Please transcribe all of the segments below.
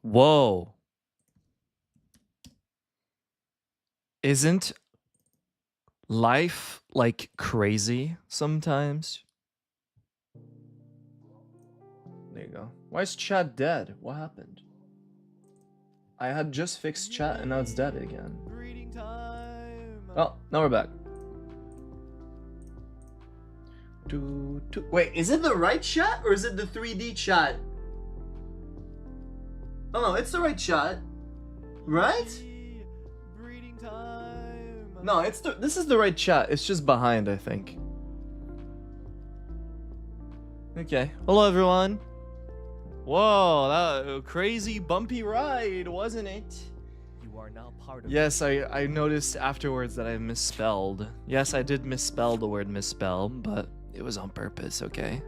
Whoa. Isn't life like crazy sometimes? There you go. Why is chat dead? What happened? I had just fixed chat and now it's dead again. Oh, now we're back. Wait, is it the right chat or is it the 3D chat? Oh no, it's the right chat, right? No, this is the right chat. It's just behind, I think. Okay. Hello, everyone. Whoa, that a crazy bumpy ride, wasn't it? You are now part of. Yes, I noticed afterwards that I misspelled. Yes, I did misspell the word misspell, but it was on purpose. Okay.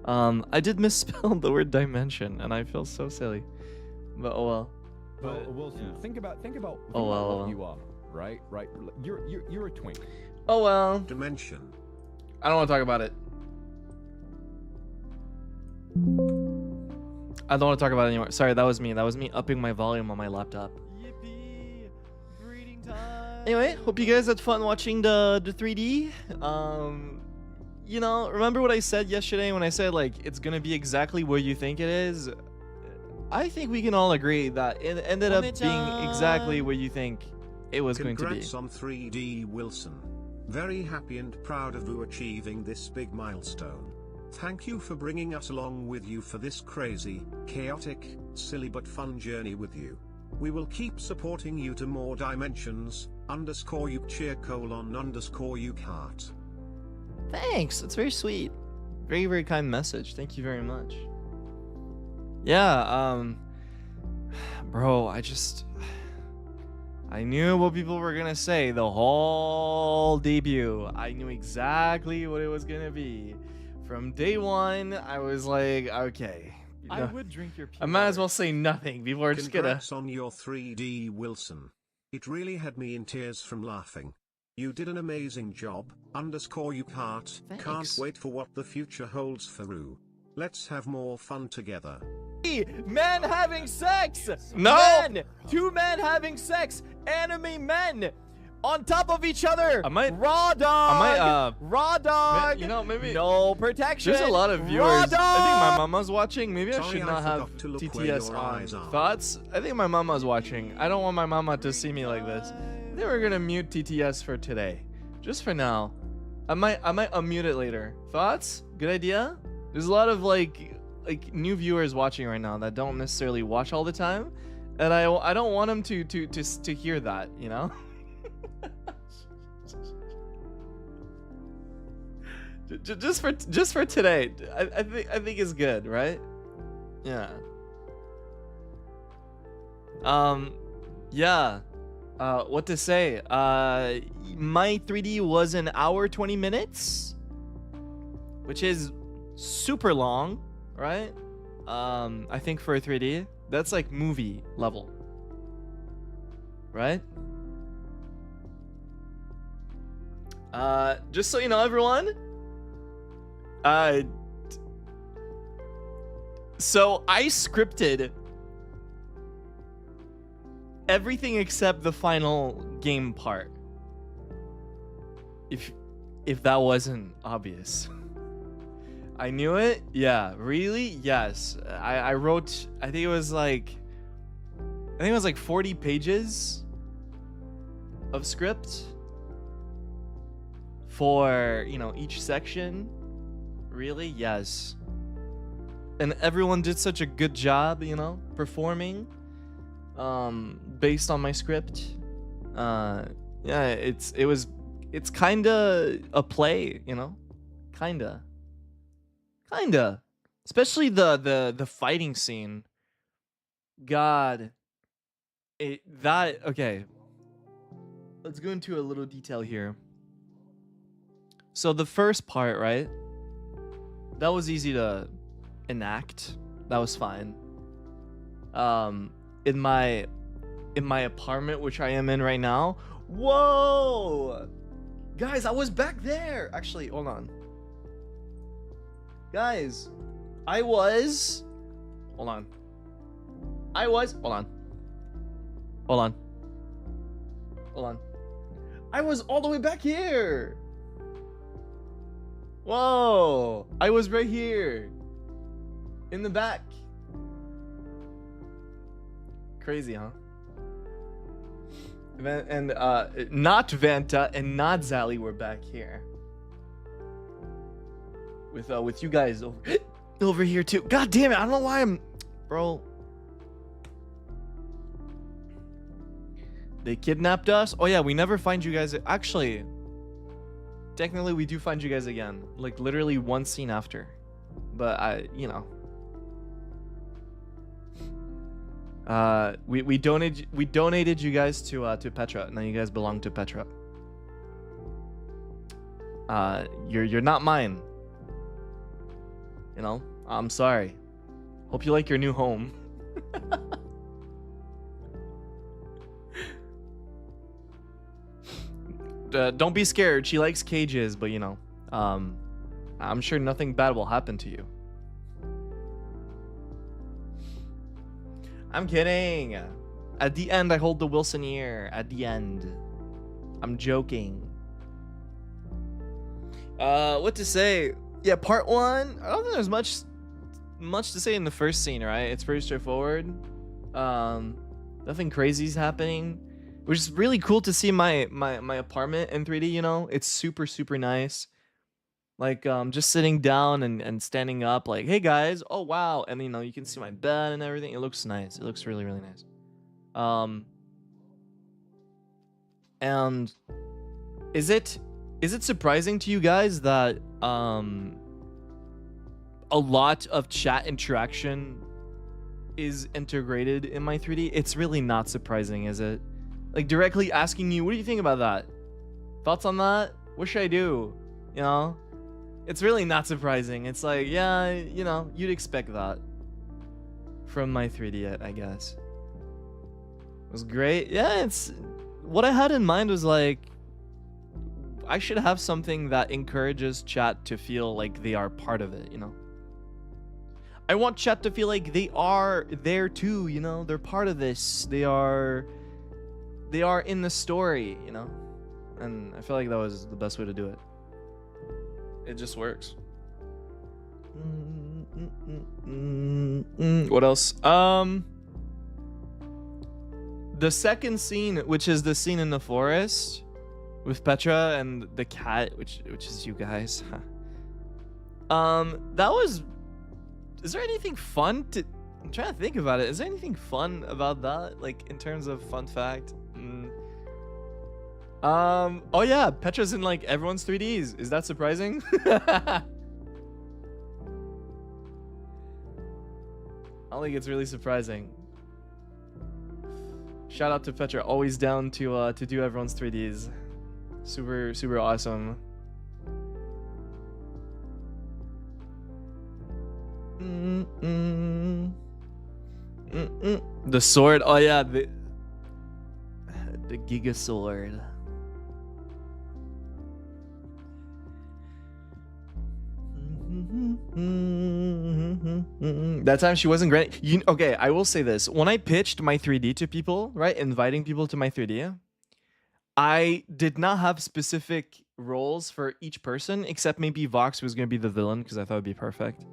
I did misspell the word dimension, and I feel so silly. But oh well. But Wilson, yeah. think about Oh well. what you are, right? You're a twink. Oh well. Dimension. I don't want to talk about it. I don't want to talk about it anymore. Sorry, that was me. That was me upping my volume on my laptop. Anyway, hope you guys had fun watching the 3D. You know, remember what I said yesterday when I said like it's gonna be exactly where you think it is? I think we can all agree that it ended up being exactly where you think it was going to be. Congrats on 3D Wilson. Very happy and proud of you achieving this big milestone. Thank you for bringing us along with you for this crazy, chaotic, silly but fun journey with you. We will keep supporting you to more dimensions, _UCheer__UCheart. Thanks, that's very sweet. Very, very kind message. Thank you very much. Yeah, bro, I knew what people were gonna say the whole debut. I knew exactly what it was gonna be. From day one, I was like, okay. I would drink your pure I might as well say nothing. People are just gonna. Congrats on your 3D Wilson. It really had me in tears from laughing. You did an amazing job, _ heart. Can't Thanks. wait for what the future holds for Rue. Let's have more fun together. Men having sex! No! Men! Two men having sex! Anime men! On top of each other! I might- Raw dog! Raw dog! You know, maybe No protection! there's a lot of Raw viewers. I think my dog! mama's watching. Maybe I Sorry, should I not have forgot to look where TTS your on. eyes are. Thoughts? I think my mama's watching. I don't want my mama to see me like this. I think we're gonna mute TTS for today, just for now. I might unmute it later. Thoughts? Good idea. There's a lot of like new viewers watching right now that don't necessarily watch all the time, and I don't want them to hear that, you know. Just for today, I think it's good, right? Yeah. Yeah. What to say? My 3D was an hour 20 minutes, which is super long, right? I think for a 3D, that's like movie level, right? Just so you know, everyone. So I scripted everything except the final game part. If that wasn't obvious. I knew it? Yeah. Really? Yes. I wrote, I think it was like 40 pages of script for, you know, each section. Really? Yes. And everyone did such a good job, you know, performing based on my script. Yeah, it's kinda a play, you know? Kinda. Especially the fighting scene. God. Okay. Let's go into a little detail here. So the first part, right? That was easy to enact. That was fine. In my apartment, which I am in right now. Whoa! Guys, I was back there. Actually, hold on. Guys, hold on. I was all the way back here. Whoa! I was right here. In the back. Crazy, huh? And not Vanta and not Zally were back here. With you guys over here too. God damn it, I don't know why I'm... Bro. They kidnapped us? Oh yeah, we never find you guys... Actually... Technically, we do find you guys again. Like, literally one scene after. But, you know. We donated you guys to Petra. Now you guys belong to Petra. You're not mine. You know? I'm sorry. Hope you like your new home. Don't be scared. She likes cages, but you know, I'm sure nothing bad will happen to you. I'm kidding. At the end, I hold the Wilson ear. At the end. I'm joking. What to say? Yeah, part one. I don't think there's much to say in the first scene, right? It's pretty straightforward. Nothing crazy's happening. Which is really cool to see my apartment in 3D, you know? It's super, super nice. Like, just sitting down and standing up, like, hey guys, oh wow. And you know, you can see my bed and everything. It looks nice. It looks really, really nice. And is it surprising to you guys that a lot of chat interaction is integrated in my 3D? It's really not surprising, is it? Like, directly asking you, what do you think about that? Thoughts on that? What should I do? You know? It's really not surprising. It's like, yeah, you know, you'd expect that from my 3D, I guess. It was great. Yeah, what I had in mind was like, I should have something that encourages chat to feel like they are part of it, you know? I want chat to feel like they are there too, you know? They're part of this. They are in the story, you know? And I feel like that was the best way to do it. It just works. What else? The second scene, which is the scene in the forest with Petra and the cat, which is you guys. That was. Is there anything fun to? I'm trying to think about it. Is there anything fun about that, like in terms of fun fact? Oh yeah, Petra's in like everyone's 3Ds. Is that surprising? I don't think it's really surprising. Shout out to Petra, always down to do everyone's 3Ds. Super awesome. The sword. Oh yeah, the Giga sword. That time she wasn't great. Okay, I will say this. When I pitched my 3D to people, right, inviting people to my 3D, I did not have specific roles for each person, except maybe Vox was going to be the villain, because I thought it would be perfect.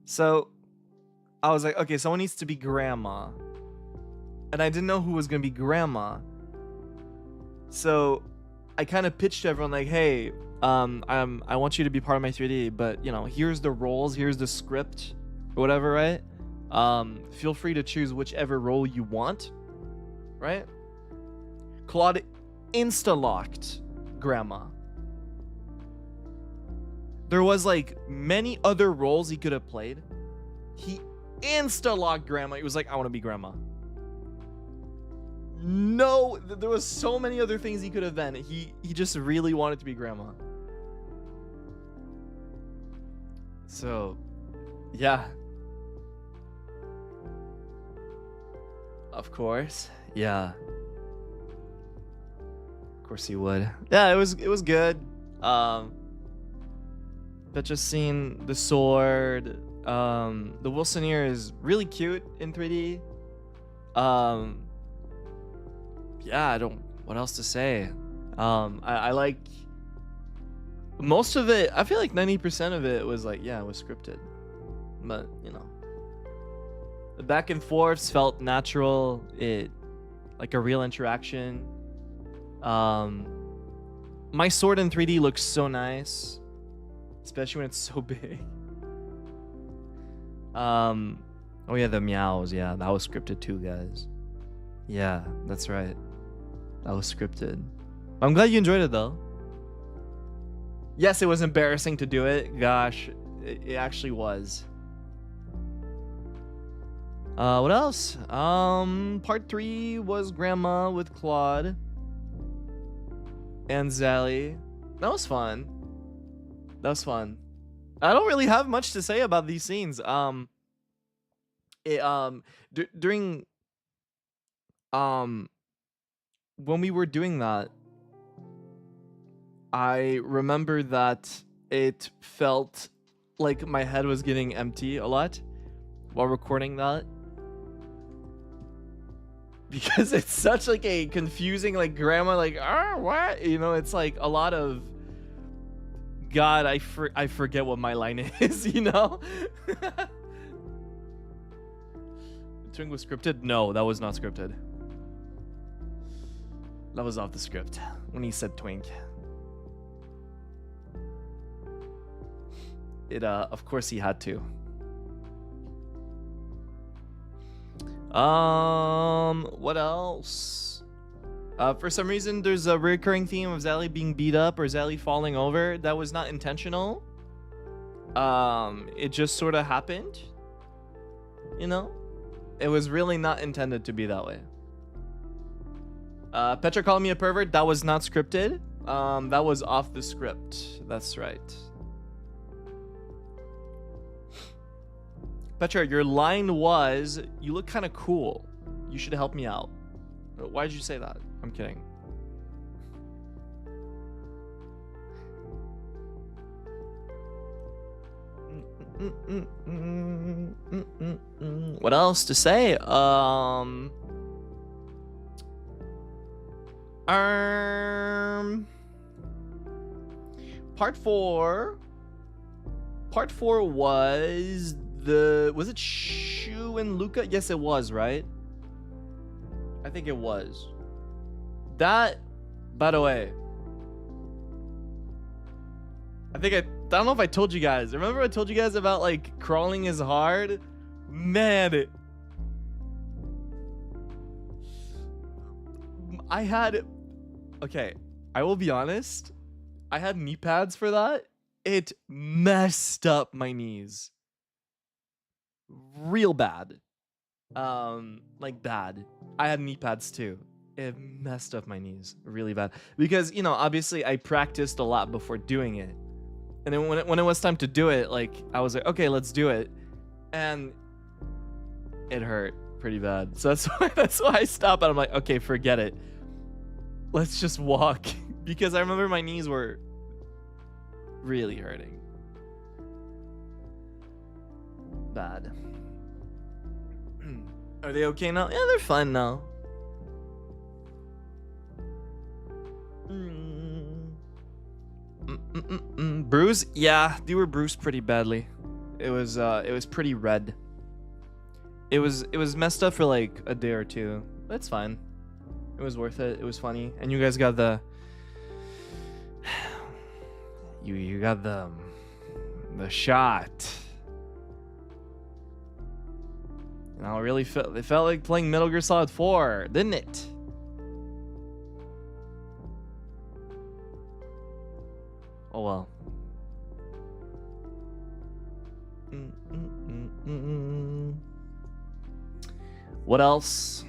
So I was like, okay, someone needs to be Grandma. And I didn't know who was going to be Grandma. So I kind of pitched to everyone like, hey, I want you to be part of my 3D, but you know, here's the roles, here's the script, or whatever, right? Feel free to choose whichever role you want, right? Claude insta-locked Grandma. There was like many other roles he could have played. He insta-locked Grandma. He was like, I want to be Grandma. No, there was so many other things he could have been. He just really wanted to be Grandma. So, yeah. Of course. Yeah. Of course he would. Yeah, it was good. That just scene, the sword, the Wilson ear is really cute in 3D. Yeah, I don't. What else to say? I like most of it. I feel like 90% of it was like, yeah, it was scripted, but you know, the back and forths felt natural. It like a real interaction. My sword in 3D looks so nice, especially when it's so big. Oh yeah, the meows. Yeah, that was scripted too, guys. Yeah, that's right. That was scripted. I'm glad you enjoyed it though. Yes, it was embarrassing to do it. Gosh, it actually was. What else? Part 3 was Grandma with Claude and Zally. That was fun. That was fun. I don't really have much to say about these scenes. During when we were doing that, I remember that it felt like my head was getting empty a lot while recording that, because it's such like a confusing like Grandma like what, you know, it's like a lot of God, I forget what my line is, you know. Twink was scripted? No, that was not scripted. That was off the script when he said twink. It of course he had to. What else? For some reason there's a recurring theme of Zally being beat up or Zally falling over. That was not intentional. It just sort of happened. You know? It was really not intended to be that way. Petra called me a pervert. That was not scripted. That was off the script. That's right. Petra, your line was, you look kind of cool. You should help me out. Why did you say that? I'm kidding. What else to say? Part 4 was it Shu and Luca? Yes, it was, right? I think it was. That, by the way, I don't know if I told you guys. Remember I told you guys about like crawling is hard? Man, okay, I will be honest. I had knee pads for that. It messed up my knees. Real bad. Like bad. I had knee pads too. It messed up my knees really bad. Because, you know, obviously I practiced a lot before doing it. And then when it was time to do it, like, I was like, okay, let's do it. And it hurt pretty bad. So that's why I stopped and I'm like, okay, forget it. Let's just walk. Because I remember my knees were really hurting. Bad. Are they okay now? Yeah, they're fine now. Bruise? Yeah, they were bruised pretty badly. It was pretty red. It was messed up for like a day or two. That's fine. It was worth it. It was funny. And you guys got the you got the shot. You know, it felt like playing Metal Gear Solid 4, didn't it? Oh well. What else?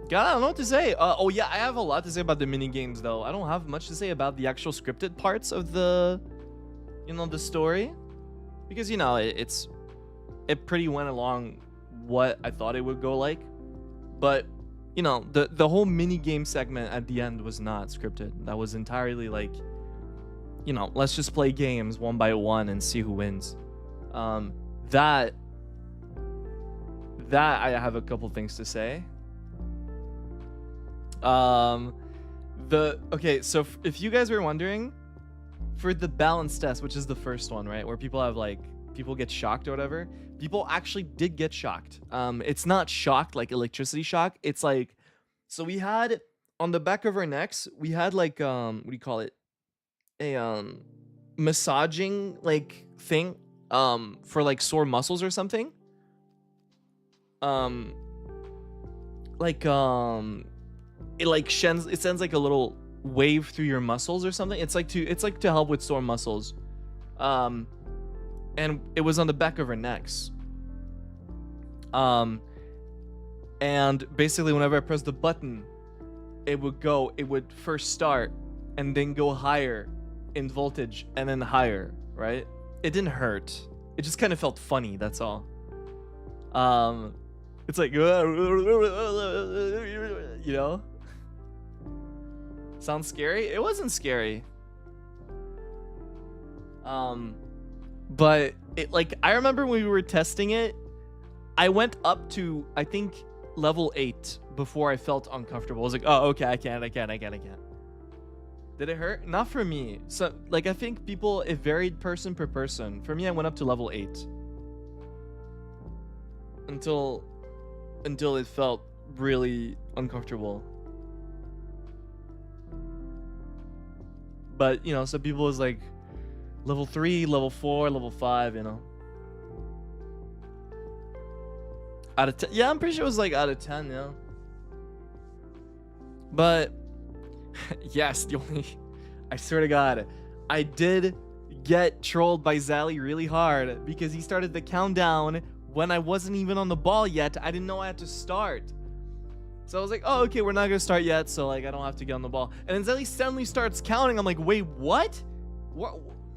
God, I don't know what to say. Oh yeah, I have a lot to say about the mini games though. I don't have much to say about the actual scripted parts of the, you know, the story, because you know it pretty went along what I thought it would go like, but you know the whole mini game segment at the end was not scripted. That was entirely like, you know, let's just play games one by one and see who wins. That I have a couple things to say. Okay, so if you guys were wondering, for the balance test, which is the first one, right, where people get shocked or whatever, people actually did get shocked. It's not shocked like electricity shock. It's like, so we had on the back of our necks, we had like what do you call it, a massaging like thing for like sore muscles or something. It sends like a little wave through your muscles or something. It's like to help with sore muscles. And it was on the back of our necks. And basically whenever I pressed the button, it would first start and then go higher in voltage and then higher, right? It didn't hurt. It just kind of felt funny, that's all. It's like, you know? Sounds scary? It wasn't scary. But it, like, I remember when we were testing it, I went up to, I think, level 8 before I felt uncomfortable. I was like, oh, okay, I can't. Did it hurt? Not for me. So, like, I think it varied person per person. For me, I went up to level 8. Until it felt really uncomfortable. But, you know, some people was like level 3, level 4, level 5, you know. Out of 10. Yeah, I'm pretty sure it was like out of 10, yeah. But yes, I swear to God, I did get trolled by Zally really hard because he started the countdown when I wasn't even on the ball yet. I didn't know I had to start. So I was like, oh, okay, we're not gonna start yet, so like I don't have to get on the ball. And then Zelly suddenly starts counting. I'm like, wait, what?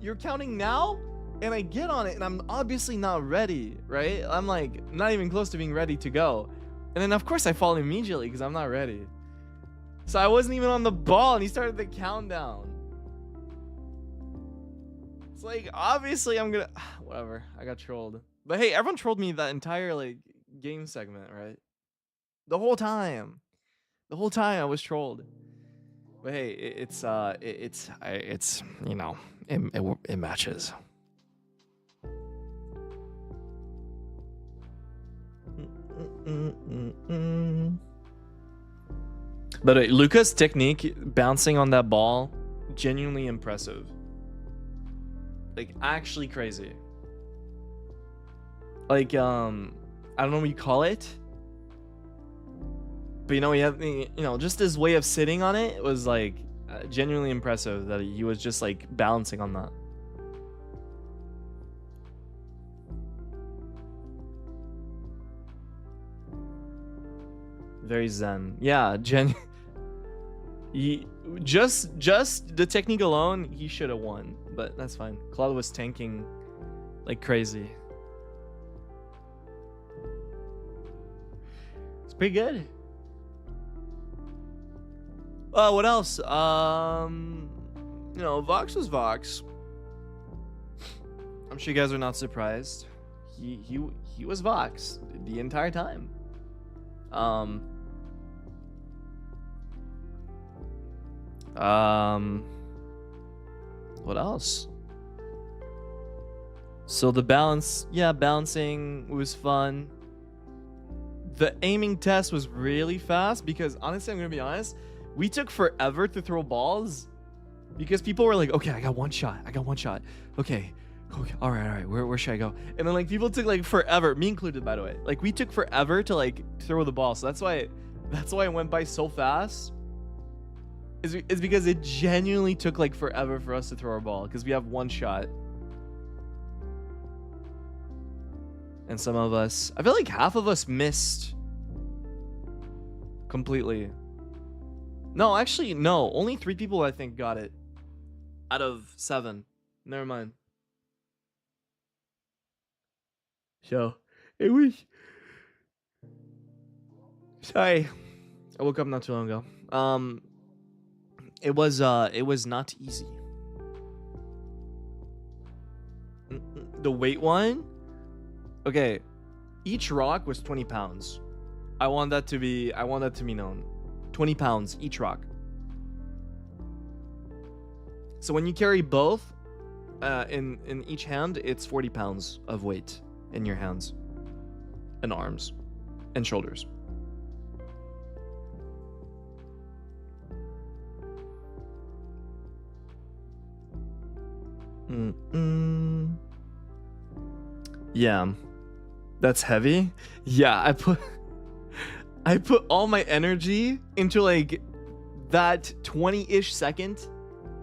You're counting now? And I get on it and I'm obviously not ready, right? I'm like not even close to being ready to go. And then of course I fall immediately because I'm not ready. So I wasn't even on the ball and he started the countdown. It's like, obviously I'm gonna, whatever, I got trolled. But hey, everyone trolled me that entire like game segment, right? The whole time I was trolled. But hey, it's you know, it matches. But Luca's technique bouncing on that ball, genuinely impressive. Like actually crazy. Like I don't know what you call it, but you know, he had, you know, just his way of sitting on it was like genuinely impressive that he was just like balancing on that. Very zen. Yeah, he just the technique alone, he should have won, but that's fine. Claude was tanking like crazy. It's pretty good. What else? You know, Vox was Vox. I'm sure you guys are not surprised. He was Vox the entire time. What else? So the balancing was fun. The aiming test was really fast because honestly, I'm gonna be honest, we took forever to throw balls because people were like, okay, I got one shot. Okay, all right, where should I go? And then like people took like forever, me included, by the way. Like we took forever to like throw the ball. So that's why it went by so fast. Is because it genuinely took like forever for us to throw our ball because we have one shot. And some of us, I feel like half of us missed completely. No, actually, no. Only 3 people I think got it out of 7. Never mind. So, it was... Sorry. I woke up not too long ago. It was not easy. The weight one? Okay. Each rock was 20 pounds. I want that to be known. 20 pounds each rock. So when you carry both in each hand, it's 40 pounds of weight in your hands and arms and shoulders. Yeah, that's heavy. Yeah, I put all my energy into like that 20-ish second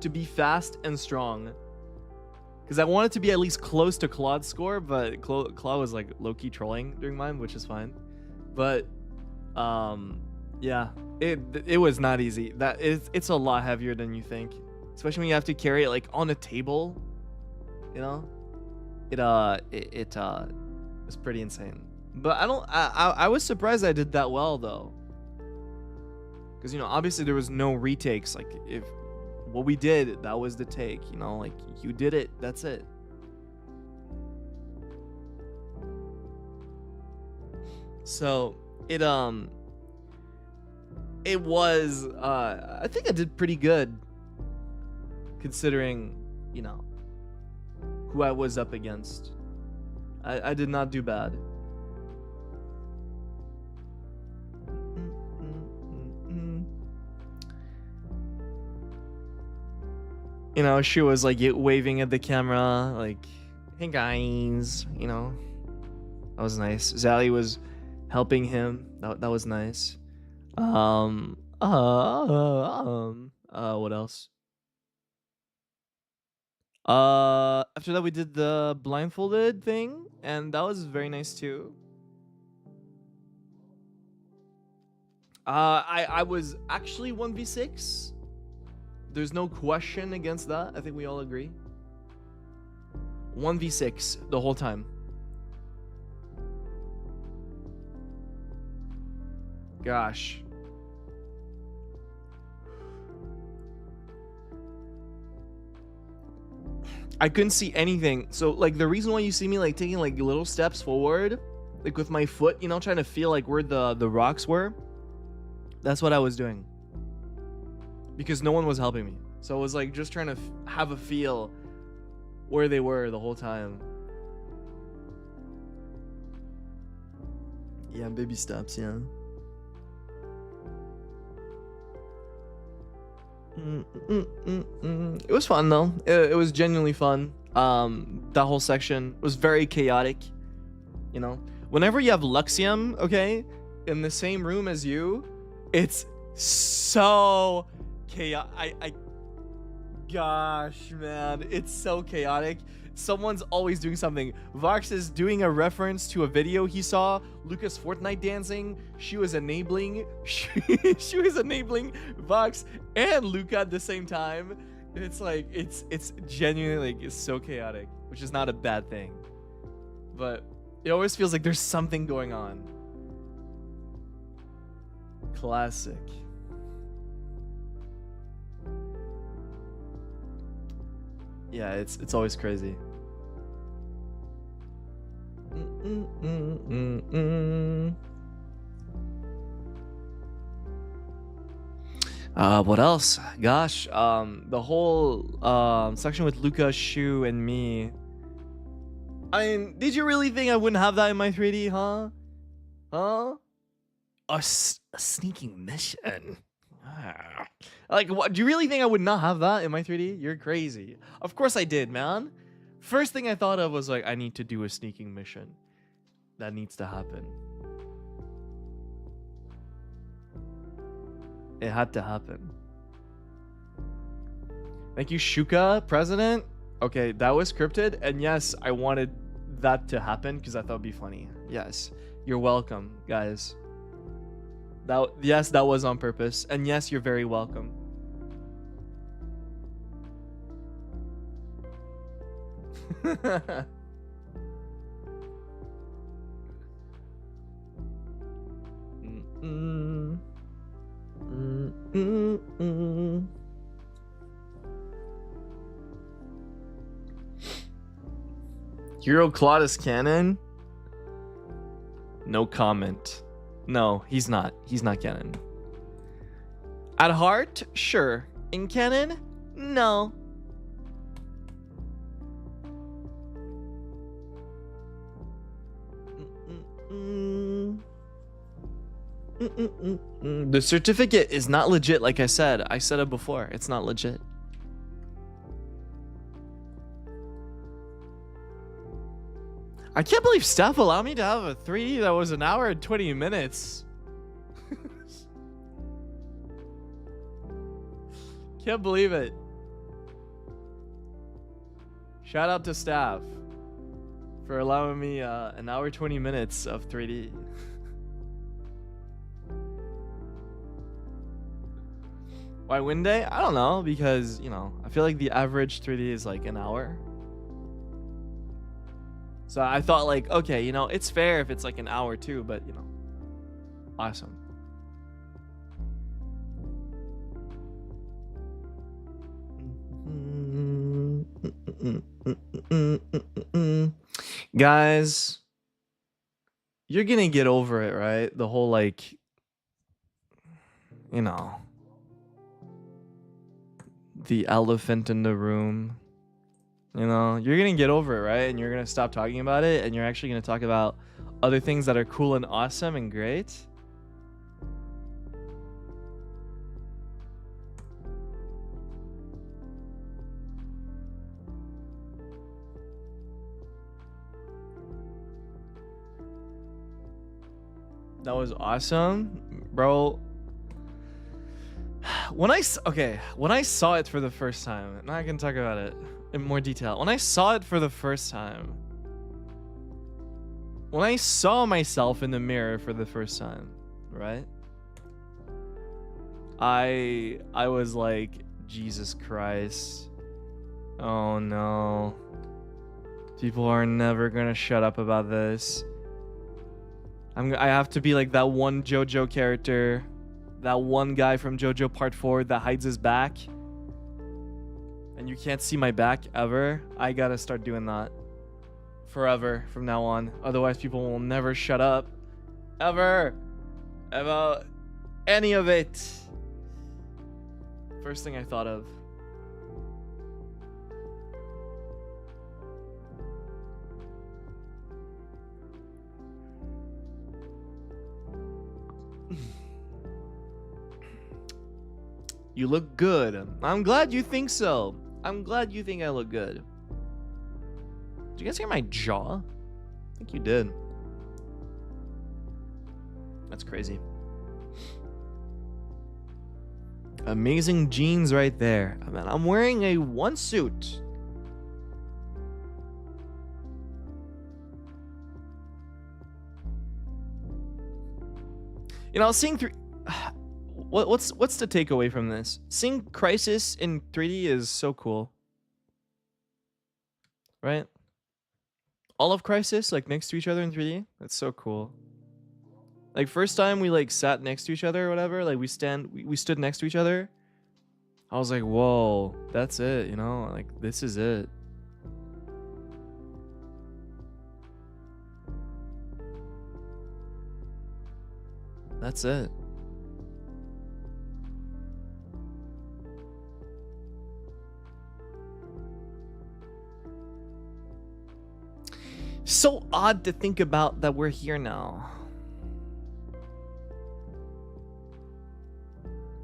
to be fast and strong, because I wanted to be at least close to Claude's score, but Claude was like low-key trolling during mine, which is fine. But yeah, it was not easy. It's a lot heavier than you think, especially when you have to carry it like on a table. You know, it was pretty insane. But I was surprised I did that well though, because you know, obviously there was no retakes. Like if what we did, that was the take. You know, like you did it, that's it. So it was I think I did pretty good considering, you know, who I was up against. I did not do bad. You know, she was like waving at the camera, like, "Hey guys," you know. That was nice. Zally was helping him. That was nice. What else? After that we did the blindfolded thing, and that was very nice too. I was actually 1v6. There's no question against that. I think we all agree. 1v6 the whole time. Gosh. I couldn't see anything. So like the reason why you see me like taking like little steps forward, like with my foot, you know, trying to feel like where the rocks were, that's what I was doing. Because no one was helping me. So I was like just trying to have a feel where they were the whole time. Yeah, baby steps, yeah. It was fun though. It was genuinely fun. That whole section was very chaotic. You know, whenever you have Luxium, okay, in the same room as you, it's so chaotic. Gosh, man, it's so chaotic. Someone's always doing something. Vox is doing a reference to a video he saw. Lucas Fortnite dancing. She was enabling. She was enabling Vox and Luca at the same time. It's like it's genuinely like it's so chaotic, which is not a bad thing. But it always feels like there's something going on. Classic. Yeah, it's always crazy. What else? Gosh, the whole section with Luca, Shu, and me. I mean, did you really think I wouldn't have that in my 3D, huh? Huh? A sneaking mission. Like, what? Do you really think I would not have that in my 3D? You're crazy. Of course I did, man. First thing I thought of was like, I need to do a sneaking mission. That needs to happen. It had to happen. Thank you, Shuka, President. Okay, that was scripted. And yes, I wanted that to happen because I thought it'd be funny. Yes, you're welcome, guys. Yes, that was on purpose. And yes, you're very welcome. Hero Claudius canon? No comment. No, he's not. He's not canon. At heart, sure. In canon, no. The certificate is not legit, like I said. I said it before. It's not legit. I can't believe staff allowed me to have a 3D that was 1 hour and 20 minutes. Can't believe it. Shout out to staff for allowing me 1 hour 20 minutes of 3D. Why win day? I don't know, because, you know, I feel like the average 3D is like 1 hour. So I thought like, okay, you know, it's fair if it's like 1 hour too, but you know, awesome. Guys, you're gonna get over it, right? The whole like, you know, the elephant in the room. You know, you're gonna get over it, right? And you're gonna stop talking about it, and you're actually gonna talk about other things that are cool and awesome and great. That was awesome, bro. When I saw it for the first time, now I can talk about it in more detail. When I saw it for the first time, when I saw myself in the mirror for the first time, right? I was like, Jesus Christ. Oh no. People are never gonna shut up about this. I have to be like that one JoJo character, that one guy from JoJo Part 4 that hides his back. And you can't see my back ever. I gotta start doing that. Forever from now on. Otherwise people will never shut up. Ever. About any of it. First thing I thought of. You look good. I'm glad you think so. I'm glad you think I look good. Did you guys hear my jaw? I think you did. That's crazy. Amazing jeans right there. I mean, I'm wearing a one suit. You know, seeing through... What's the takeaway from this? Seeing KRISIS in 3D is so cool. Right? All of KRISIS, like, next to each other in 3D. That's so cool. Like, first time we, like, sat next to each other or whatever, like, we stood next to each other. I was like, whoa, that's it, you know? Like, this is it. That's it. So odd to think about that we're here now.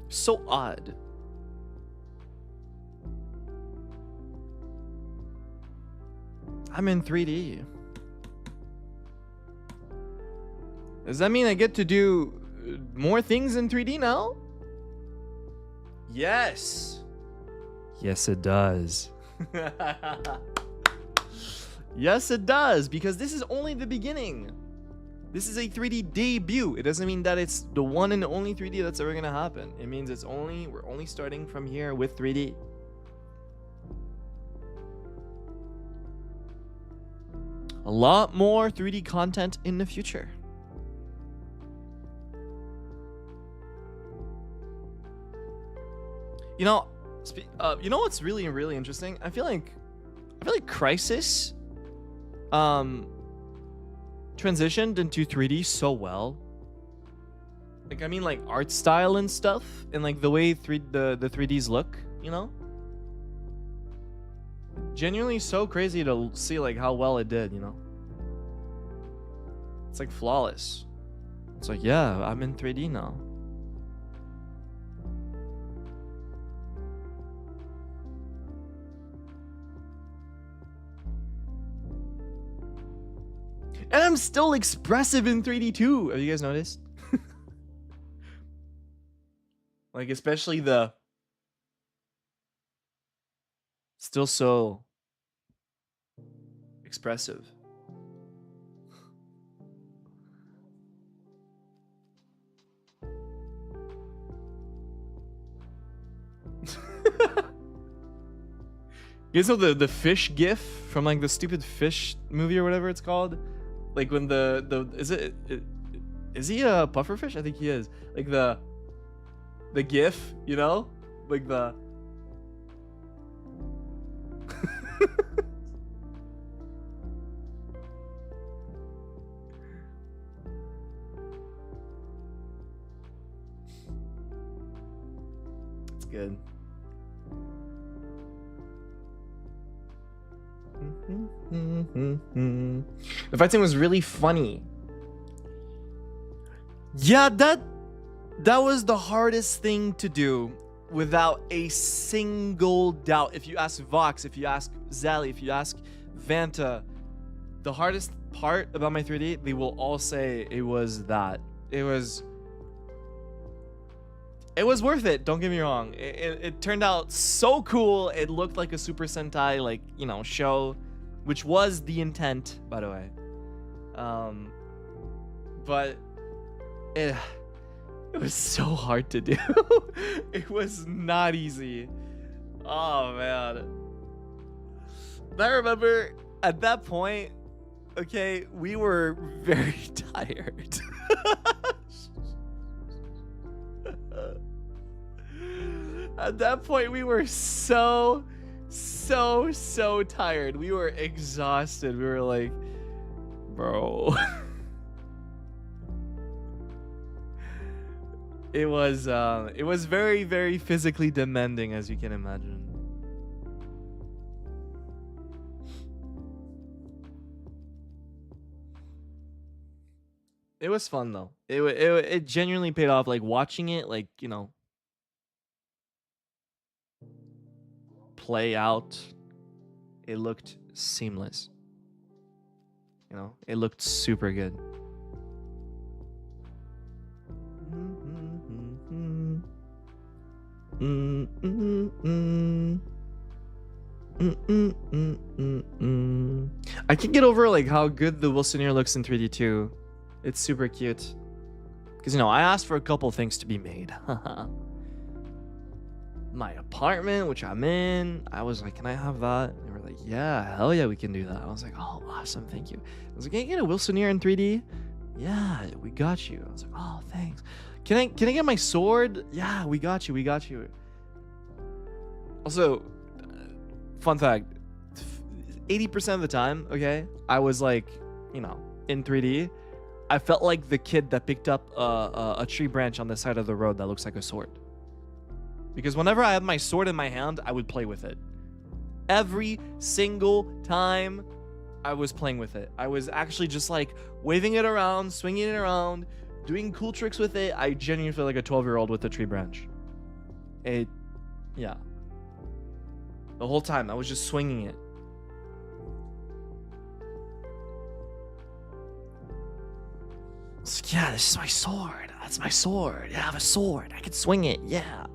So odd. I'm in 3D. Does that mean I get to do more things in 3D now? Yes. Yes, it does. Yes, it does, because this is only the beginning. This is a 3D debut. It doesn't mean that it's the one and only 3D that's ever gonna happen. It means we're only starting from here with 3D. A lot more 3D content in the future. You know what's really, really interesting? I feel like KRISIS transitioned into 3D so well. Like, I mean, like, art style and stuff, and like the way the 3Ds look, you know? Genuinely so crazy to see like how well it did, you know? It's like flawless. It's like, yeah, I'm in 3D now. And I'm still expressive in 3D too. Have you guys noticed? Like, especially the... Still so... expressive. You guys know the fish gif from like the stupid fish movie or whatever it's called? Like when is he a pufferfish? I think he is. Like the gif, you know? Like the It's good. The fight scene was really funny. Yeah, that was the hardest thing to do without a single doubt. If you ask Vox, if you ask Zally, if you ask Vanta, the hardest part about my 3D, they will all say it was that. It was worth it, don't get me wrong. It turned out so cool. It looked like a Super Sentai, like, you know, show, which was the intent, by the way. But it was so hard to do. It was not easy. Oh man. I remember at that point, okay, we were very tired. At that point, we were so tired. We were exhausted. We were like, bro. It was very, very physically demanding, as you can imagine. It was fun though. It genuinely paid off. Like watching it, like, you know, play out. It looked seamless. You know, it looked super good. I can get over like how good the Wilsoneer looks in 3D too. It's super cute. Because, you know, I asked for a couple things to be made. My apartment, which I'm in, I was like, can I have that? And they were like, yeah, hell yeah, we can do that. I was like, oh, awesome, thank you. I was like, can I get a Wilsoneer in 3D? Yeah, we got you. I was like, oh, thanks. Can I get my sword? Yeah, we got you, we got you. Also, fun fact, 80% of the time, okay, I was like, you know, in 3D, I felt like the kid that picked up a tree branch on the side of the road that looks like a sword. Because whenever I had my sword in my hand, I would play with it. Every single time I was playing with it. I was actually just like waving it around, swinging it around, doing cool tricks with it. I genuinely feel like a 12-year-old with a tree branch. Yeah. The whole time, I was just swinging it. It's like, yeah, this is my sword. That's my sword. Yeah, I have a sword. I can swing it. Yeah.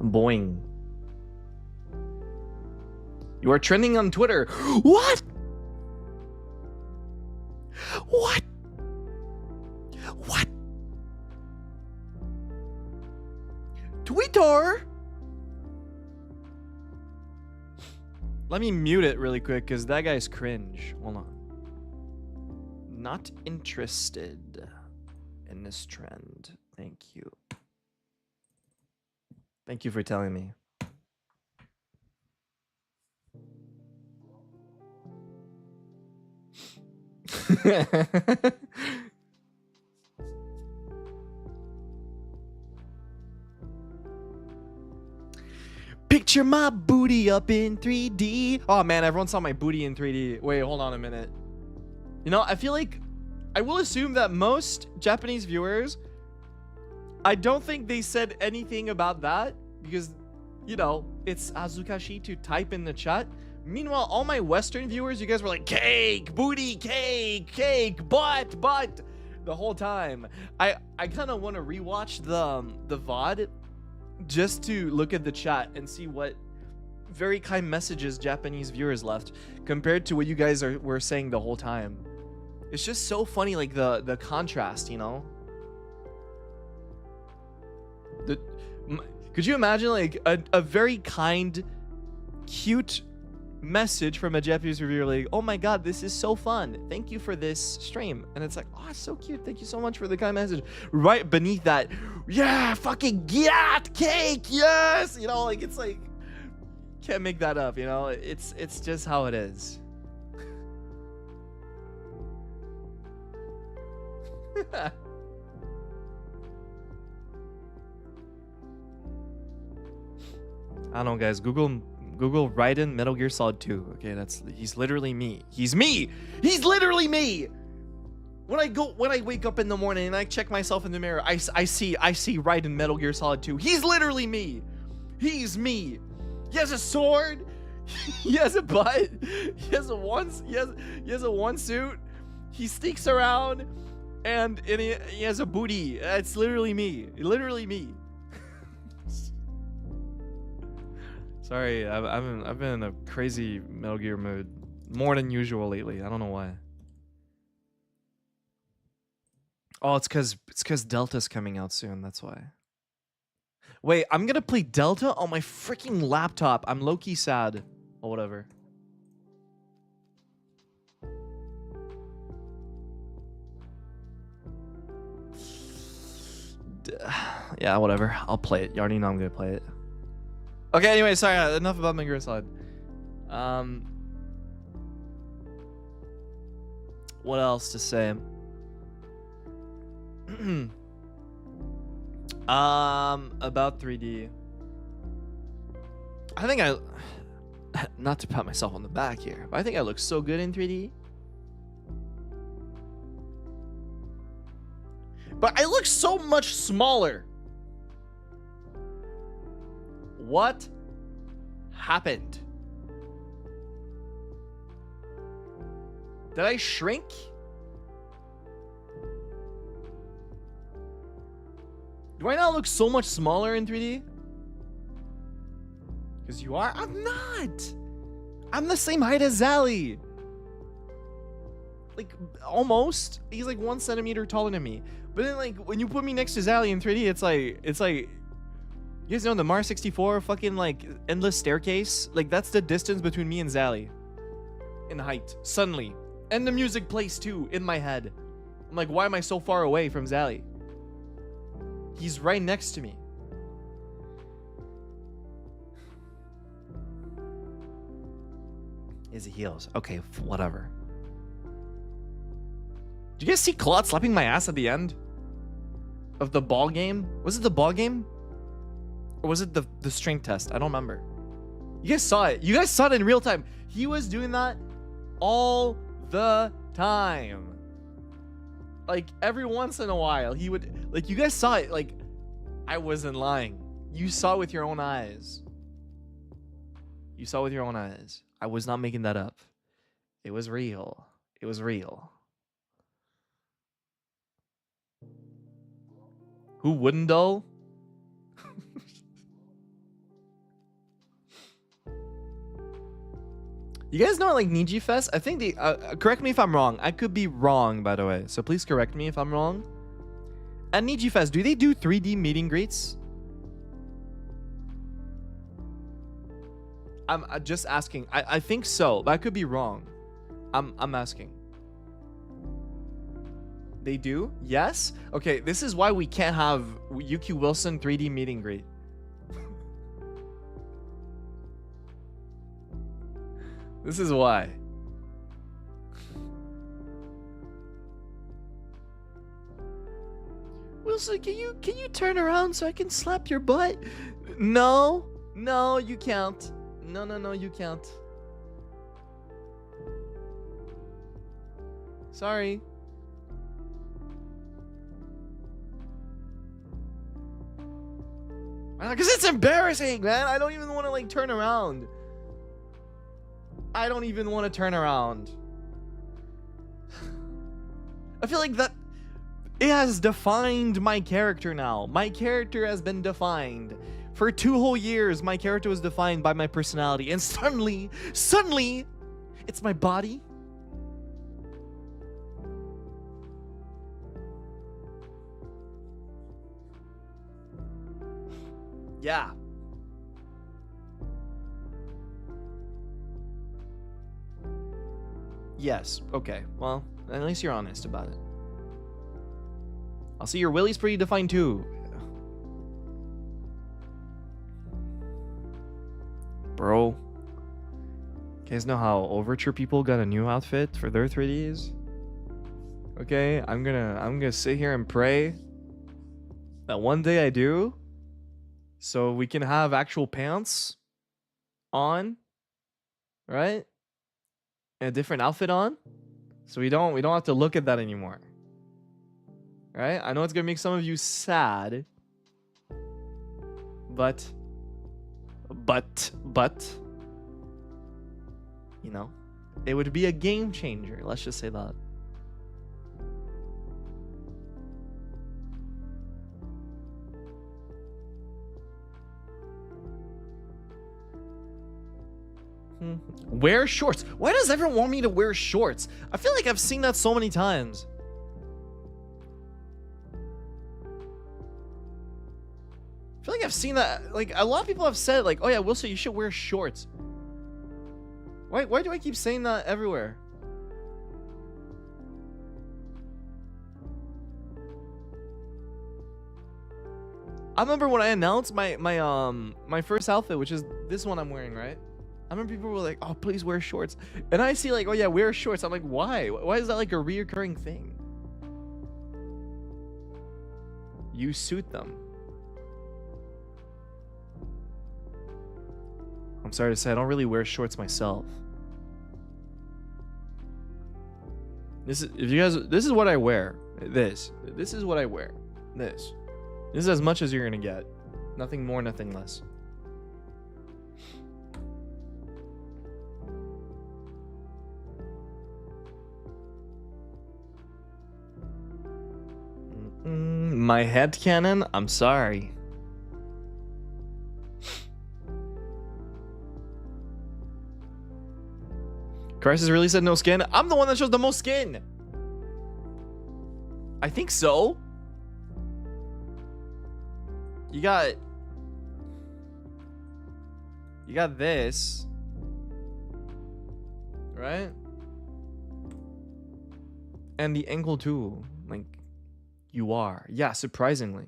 Boing. You are trending on Twitter. What? What? What? Twitter? Let me mute it really quick because that guy's cringe. Hold on. Not interested in this trend. Thank you. Thank you for telling me. Picture my booty up in 3D. Oh man, everyone saw my booty in 3D. Wait, hold on a minute. You know, I feel like I will assume that most Japanese viewers, I don't think they said anything about that because, you know, it's azukashi to type in the chat. Meanwhile, all my Western viewers, you guys were like, cake, booty, cake, butt, the whole time. I kind of want to rewatch the VOD just to look at the chat and see what very kind messages Japanese viewers left compared to what you guys were saying the whole time. It's just so funny, like the contrast, you know? Could you imagine like a very kind, cute message from a Japanese reviewer like, oh my god, this is so fun, thank you for this stream, and it's like, oh, it's so cute, thank you so much for the kind message. Right beneath that, yeah, fucking get cake, yes, you know, like, it's like, can't make that up, you know, it's just how it is. I don't know, guys. Google Raiden Metal Gear Solid 2. Okay, he's literally me. He's me. He's literally me. When I wake up in the morning and I check myself in the mirror, I see Raiden Metal Gear Solid 2. He's literally me. He's me. He has a sword. He has a butt. He has a one suit. He sneaks around, and he has a booty. It's literally me. Literally me. Sorry, I've been in a crazy Metal Gear mood more than usual lately. I don't know why. Oh, it's cause Delta's coming out soon. That's why. Wait, I'm gonna play Delta on my freaking laptop. I'm low-key sad. Or whatever. Yeah, whatever. I'll play it. You already know I'm gonna play it. Okay, anyway, sorry. Enough about Metal Gear Solid. What else to say? About 3D. I think not to pat myself on the back here, but I think I look so good in 3D. But I look so much smaller. What happened? Did I shrink? Do I not look so much smaller in 3D? Because you are? I'm not. I'm the same height as Zally. Like, almost. He's like 1 centimeter taller than me. But then, like, when you put me next to Zally in 3D, it's like, you guys know the Mars 64 fucking, like, endless staircase? Like, that's the distance between me and Zally. In height. Suddenly. And the music plays, too, in my head. I'm like, why am I so far away from Zally? He's right next to me. Is he heals? Okay, whatever. Did you guys see Claude slapping my ass at the end of the ball game? Was it the ball game? Or was it the strength test? I don't remember. You guys saw it. You guys saw it in real time. He was doing that all the time. Like, every once in a while, he would... Like, you guys saw it. Like, I wasn't lying. You saw it with your own eyes. You saw it with your own eyes. I was not making that up. It was real. It was real. Who wouldn't, though? You guys know, like, Niji Fest? I think they... correct me if I'm wrong. I could be wrong, by the way. So please correct me if I'm wrong. At Niji Fest, do they do 3D meet and greets? I'm just asking. I think so, but I could be wrong. I'm asking. They do? Yes? Okay, this is why we can't have YuQWilson 3D meet and greet. This is why. Wilson, can you turn around so I can slap your butt? No, you can't. No, you can't. Sorry. Because it's embarrassing, man. I don't even want to, like, turn around. I don't even want to turn around. I feel like that... It has defined my character now. My character has been defined. For 2 whole years, my character was defined by my personality. And suddenly, it's my body. Yeah. Yes. Okay. Well, at least you're honest about it. I'll see your willy's pretty defined too. Bro. You guys know how Overture people got a new outfit for their 3Ds? Okay, I'm gonna sit here and pray that one day I do, so we can have actual pants on, right? And a different outfit on, so we don't have to look at that anymore. Right? I know it's gonna make some of you sad, but you know, it would be a game changer. Let's just say that. Wear shorts. Why does everyone want me to wear shorts? I feel like I've seen that so many times. I've seen that. Like, a lot of people have said, like, oh yeah, Wilson, you should wear shorts. Why do I keep saying that everywhere? I remember when I announced my first outfit, which is this one I'm wearing, right? I remember people were like, "Oh, please wear shorts," and I see like, "Oh yeah, wear shorts." I'm like, "Why? Why is that like a reoccurring thing?" You suit them. I'm sorry to say, I don't really wear shorts myself. This is what I wear. This is what I wear. This is as much as you're gonna get. Nothing more, nothing less. My headcanon? I'm sorry. KRISIS really said no skin? I'm the one that shows the most skin. I think so. You got this, right? And the ankle too. Like, you are. Yeah, surprisingly.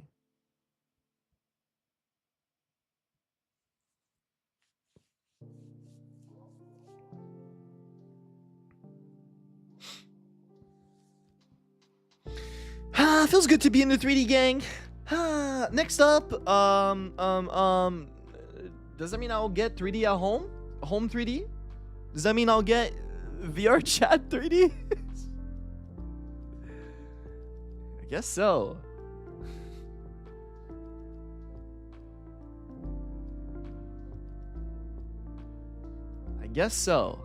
Feels good to be in the 3D gang. Next up, does that mean I'll get 3D at home? Home 3D? Does that mean I'll get VR chat 3D? I guess so. I guess so.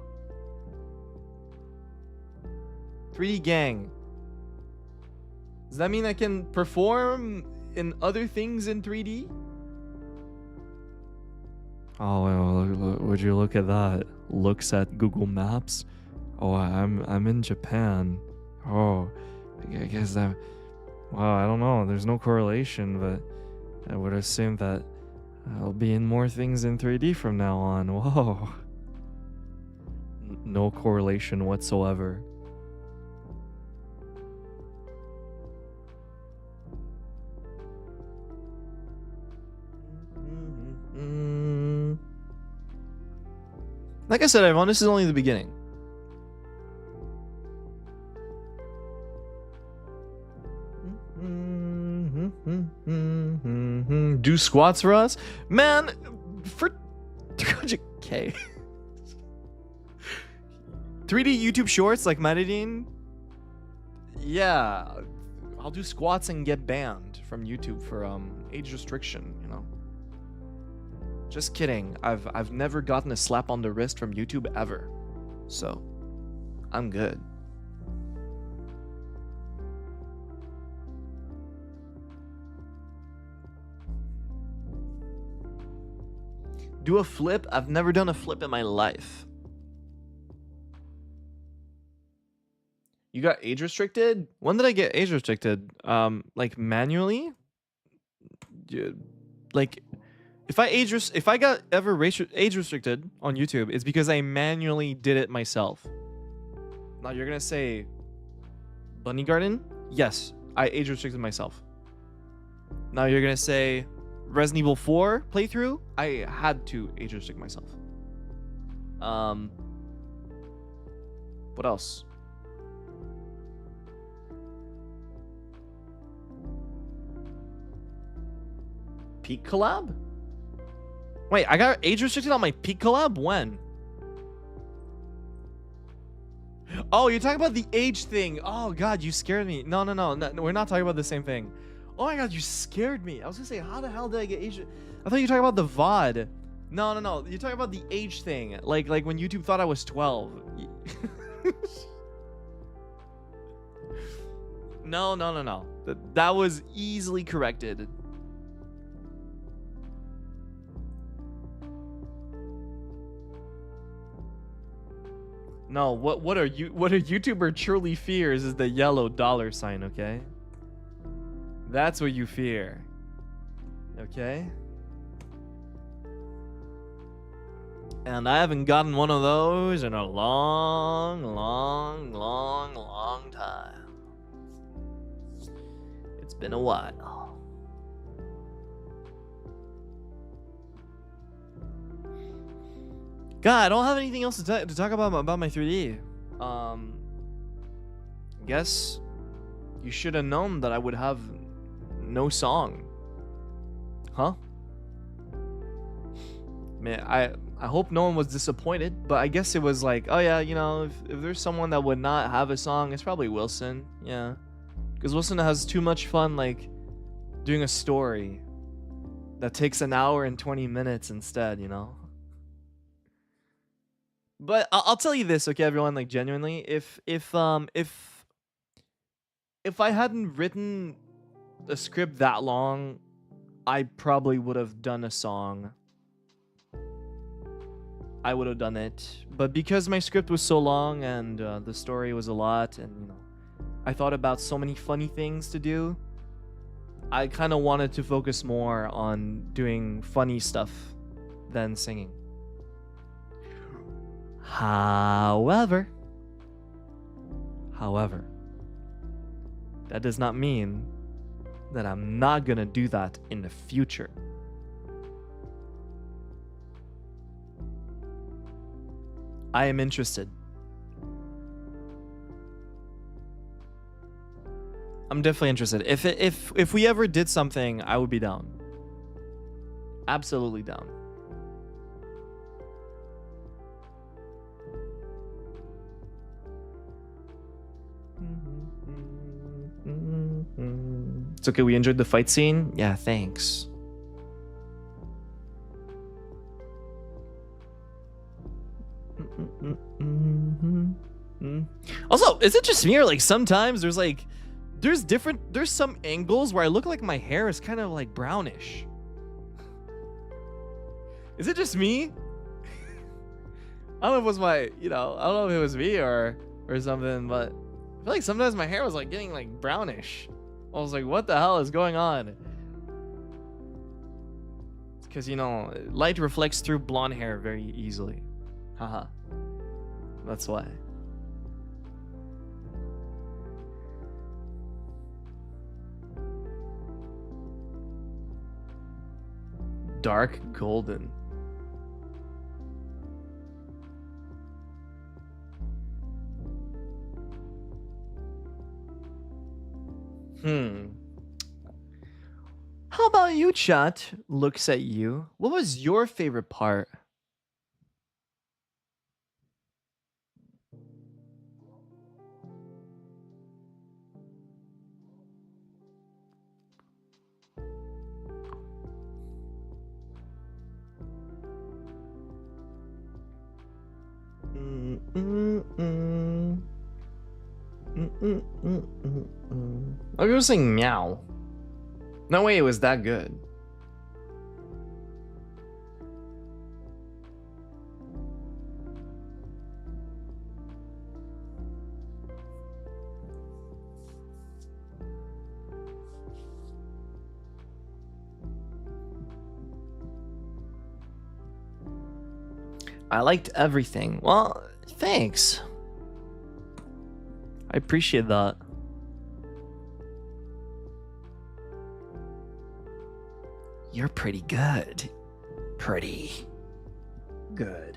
3D gang. Does that mean I can perform in other things in 3D? Oh, well, would you look at that? Looks at Google Maps. Oh, I'm in Japan. Oh, I guess that. Well, I don't know. There's no correlation, but I would assume that I'll be in more things in 3D from now on. Whoa. No correlation whatsoever. Like I said, everyone, this is only the beginning. Do squats for us? Man, for 300k. 3D YouTube shorts like Medellin? Yeah, I'll do squats and get banned from YouTube for age restriction, you know? Just kidding. I've never gotten a slap on the wrist from YouTube ever. So, I'm good. Do a flip? I've never done a flip in my life. You got age restricted? When did I get age restricted? Like manually? Like if I got ever age restricted on YouTube, it's because I manually did it myself. Now you're gonna say, Bunny Garden? Yes, I age restricted myself. Now you're gonna say, Resident Evil 4 playthrough? I had to age restrict myself. What else? Peak collab? Wait, I got age restricted on my peak collab? When? Oh, you're talking about the age thing. Oh god, you scared me. No, we're not talking about the same thing. Oh my god, you scared me. I was gonna say, how the hell did I get age? I thought you were talking about the VOD. No. You're talking about the age thing. Like when YouTube thought I was 12. No. That was easily corrected. No, what a YouTuber truly fears is the yellow $sign, okay? That's what you fear. Okay? And I haven't gotten one of those in a long time. It's been a while. God, I don't have anything else to talk about my 3D. Guess you should have known that I would have no song. Huh? Man, I hope no one was disappointed, but I guess it was like, oh yeah, you know, if there's someone that would not have a song, it's probably Wilson. Yeah. Because Wilson has too much fun, like, doing a story that takes an hour and 20 minutes instead, you know? But I'll tell you this, okay, everyone, like, genuinely, if I hadn't written a script that long, I probably would have done a song. I would have done it. But because my script was so long and the story was a lot, and, you know, I thought about so many funny things to do, I kind of wanted to focus more on doing funny stuff than singing. However, that does not mean that I'm not gonna do that in the future. I am interested. I'm definitely interested. If we ever did something, I would be down. Absolutely down. It's okay, we enjoyed the fight scene? Yeah, thanks. Also, is it just me, or like sometimes there's some angles where I look like my hair is kind of like brownish? Is it just me? I don't know if it was I don't know if it was me or something, but I feel like sometimes my hair was like getting like brownish. I was like, what the hell is going on? It's because, you know, light reflects through blonde hair very easily. Haha. That's why. Dark golden. How about you, chat? Looks at you. What was your favorite part? Oh, you were saying meow. No way it was that good. I liked everything. Well, thanks. I appreciate that. You're pretty good. Pretty good.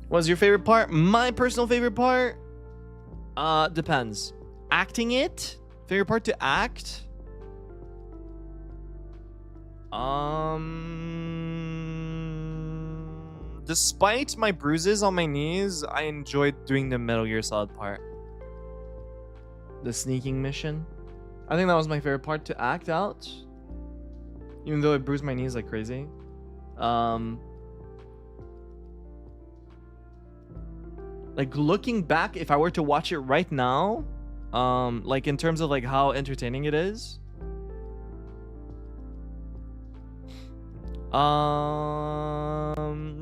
What was your favorite part? My personal favorite part? Depends. Acting it? Favorite part to act? Despite my bruises on my knees, I enjoyed doing the Metal Gear Solid part. The sneaking mission. I think that was my favorite part to act out. Even though it bruised my knees like crazy. Like looking back, if I were to watch it right now, like in terms of like how entertaining it is.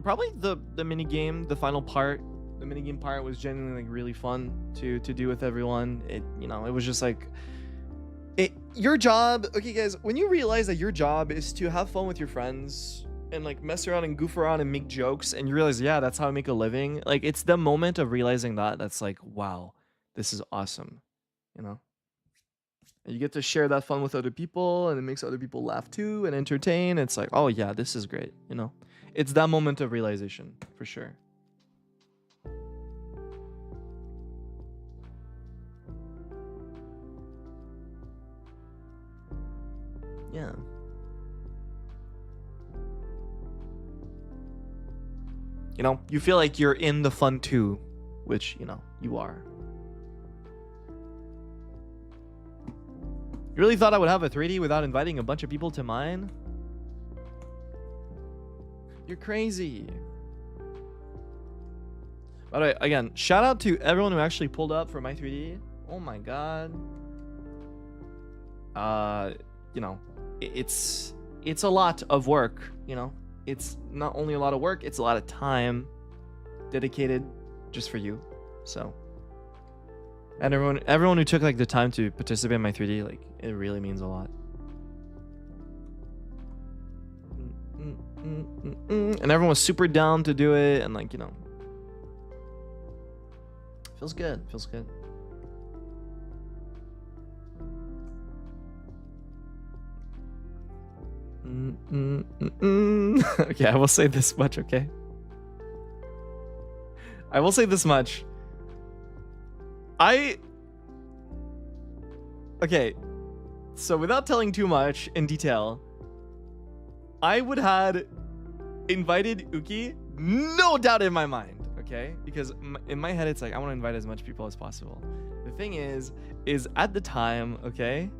Probably the mini game, the final part. The minigame part was genuinely like really fun to do with everyone. It, you know, it was just like Your job, okay guys, when you realize that your job is to have fun with your friends and like mess around and goof around and make jokes, and you realize, yeah, that's how I make a living. Like, it's the moment of realizing that's like, wow, this is awesome, you know? And you get to share that fun with other people, and it makes other people laugh too and entertain. It's like, oh yeah, this is great, you know? It's that moment of realization, for sure. Yeah. You know, you feel like you're in the fun too, which, you know, you are. You really thought I would have a 3D without inviting a bunch of people to mine? You're crazy. By the way, again, shout out to everyone who actually pulled up for my 3D. Oh my god. You know, it's a lot of work, you know? It's not only a lot of work, it's a lot of time dedicated just for you. So, and everyone who took like the time to participate in my 3D, like, it really means a lot. And everyone was super down to do it, and like, you know, feels good, feels good. Okay, I will say this much, okay? I will say this much. Okay, so without telling too much in detail, I would had invited Uki, no doubt in my mind, okay? Because in my head, it's like, I want to invite as much people as possible. The thing is at the time, okay,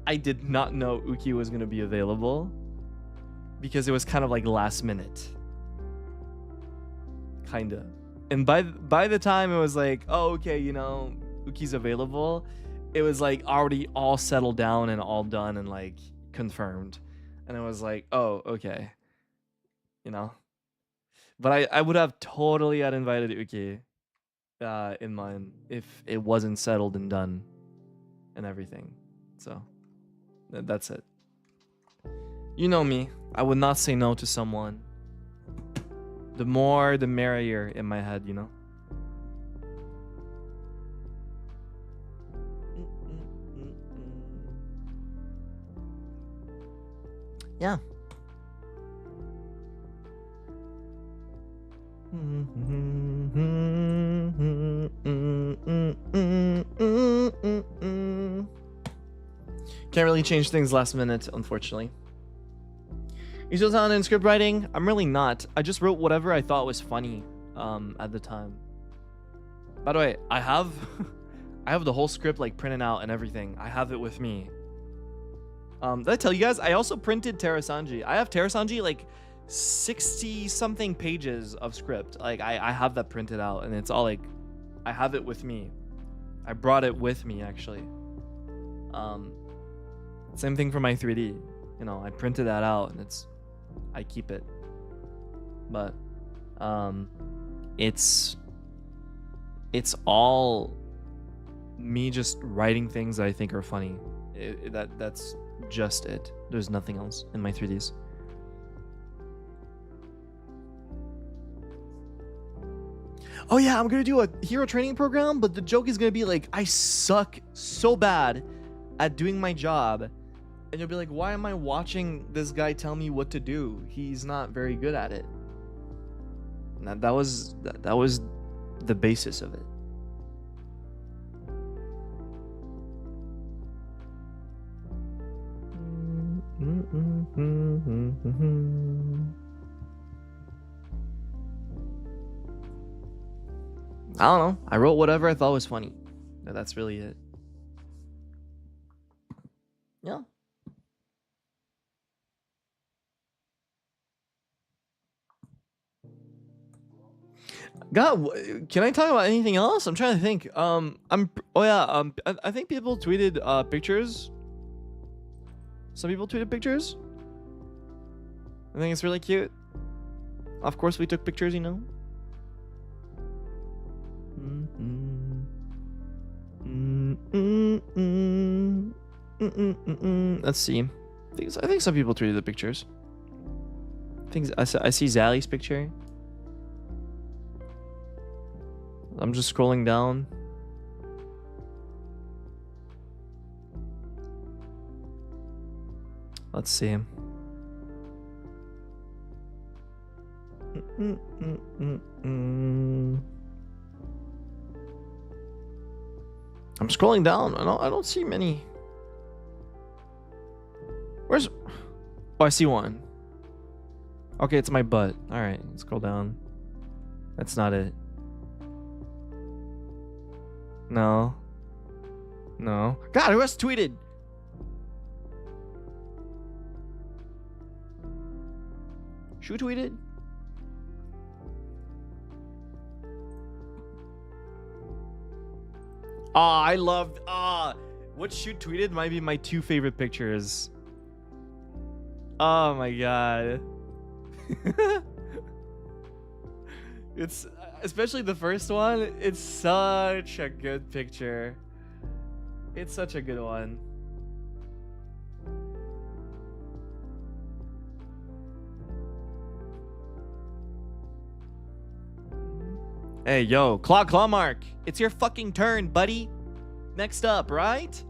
I did not know Uki was going to be available because it was kind of like last minute. Kinda. And by the time it was like, oh, okay, you know, Uki's available, it was like already all settled down and all done and like confirmed. And I was like, oh, okay. You know? But I would have totally had invited Uki in mind if it wasn't settled and done and everything. So that's it. You know me. I would not say no to someone. The more, the merrier in my head, you know? Yeah. Can't really change things last minute, unfortunately. You still sound in script writing? I'm really not. I just wrote whatever I thought was funny at the time. By the way, I have the whole script like printed out and everything. I have it with me. Did I tell you guys? I also printed Nijisanji. I have Nijisanji like 60 something pages of script. Like I have that printed out, and it's all like, I have it with me. I brought it with me actually. Same thing for my 3D. You know, I printed that out, and I keep it. But it's all me just writing things that I think are funny. That's just it. There's nothing else in my 3Ds. Oh yeah, I'm gonna do a hero training program, but the joke is gonna be like, I suck so bad at doing my job. And you'll be like, why am I watching this guy tell me what to do? He's not very good at it. And that was the basis of it. I don't know. I wrote whatever I thought was funny. That's really it. Yeah. God, can I talk about anything else? I'm trying to think. I think people tweeted pictures. Some people tweeted pictures. I think it's really cute. Of course, we took pictures, you know. Let's see. I think some people tweeted the pictures. I see Zally's picture. I'm just scrolling down. Let's see. I'm scrolling down. I don't see many. Where's? Oh, I see one. Okay, it's my butt. All right, scroll down. That's not it. No. No. God, who else tweeted? Who tweeted? I loved. What Shoot tweeted might be my 2 favorite pictures. Oh my god. It's especially the first one. It's such a good picture. It's such a good one. Hey, yo, Clawmark, it's your fucking turn, buddy. Next up, right?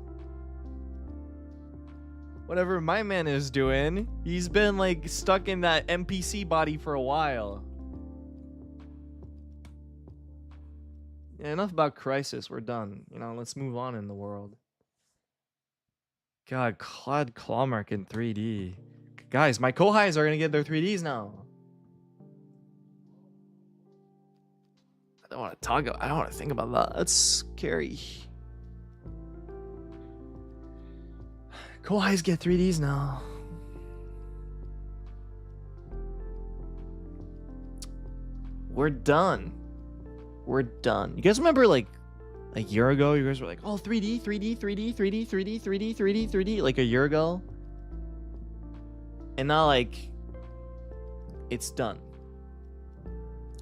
Whatever my man is doing, he's been like stuck in that NPC body for a while. Yeah, enough about KRISIS. We're done. You know, let's move on in the world. God, Clawmark in 3D. Guys, my Kohais are gonna get their 3Ds now. I don't want to talk about, I don't want to think about that. That's scary. Kohais get 3Ds now. We're done. We're done. You guys remember like a year ago, you guys were like, oh, 3D, 3D, 3D, 3D, 3D, 3D, 3D, 3D, like a year ago? And now like, it's done.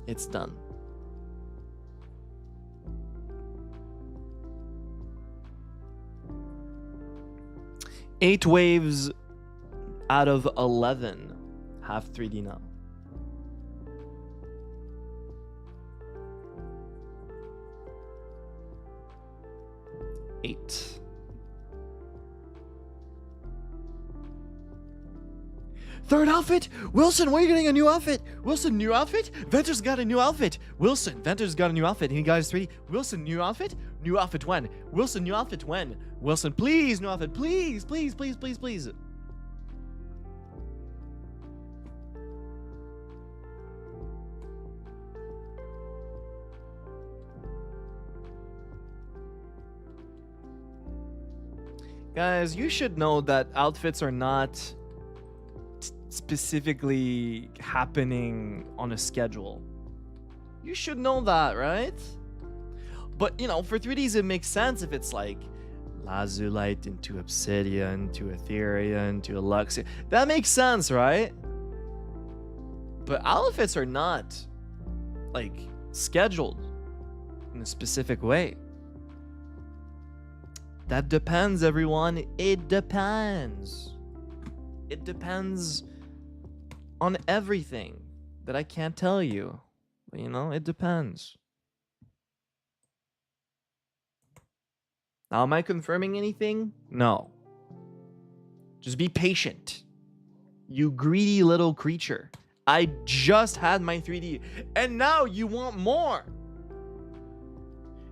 It's done. Eight waves out of 11 have 3D now. Eight. Third outfit? Wilson, why are you getting a new outfit? Wilson, new outfit? Venter's got a new outfit. Wilson, Venter's got a new outfit. He got his 3D. Wilson, new outfit? New outfit when? Wilson, new outfit when? Wilson, please, new outfit. Please, please, please, please, please. Guys, you should know that outfits are not specifically happening on a schedule. You should know that, right? But, you know, for 3Ds, it makes sense if it's like Lazulite into Obsidian to Ethereum to Luxia. That makes sense, right? But outfits are not, like, scheduled in a specific way. That depends, everyone. It depends. It depends on everything that I can't tell you. But, you know, it depends. Now, am I confirming anything? No. Just be patient. You greedy little creature. I just had my 3D, and now you want more.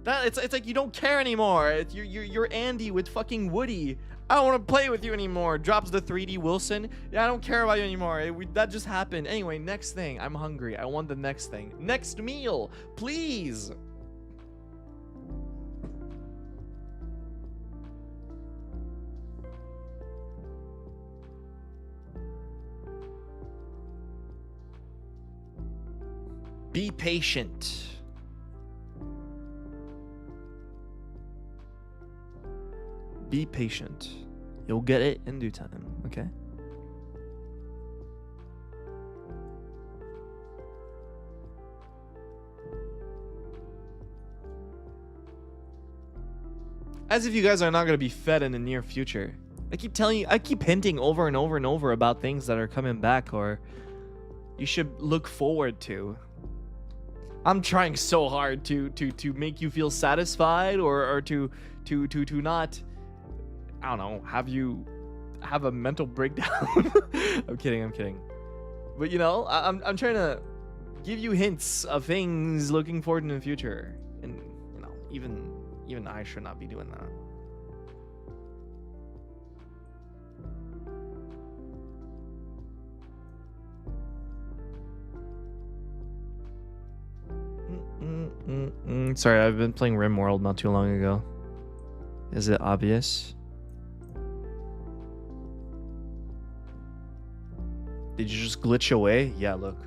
It's like you don't care anymore. You're Andy with fucking Woody. I don't want to play with you anymore. Drops the 3D Wilson. Yeah, I don't care about you anymore. That just happened. Anyway, next thing. I'm hungry. I want the next thing. Next meal, please. Be patient. Be patient. You'll get it in due time, okay? As if you guys are not gonna be fed in the near future. I keep hinting over and over and over about things that are coming back or you should look forward to. I'm trying so hard to make you feel satisfied or to not, I don't know, have you have a mental breakdown. I'm kidding. But you know, I'm trying to give you hints of things looking forward in the future. And you know, even I should not be doing that. Sorry, I've been playing RimWorld not too long ago. Is it obvious? Did you just glitch away? Yeah, look.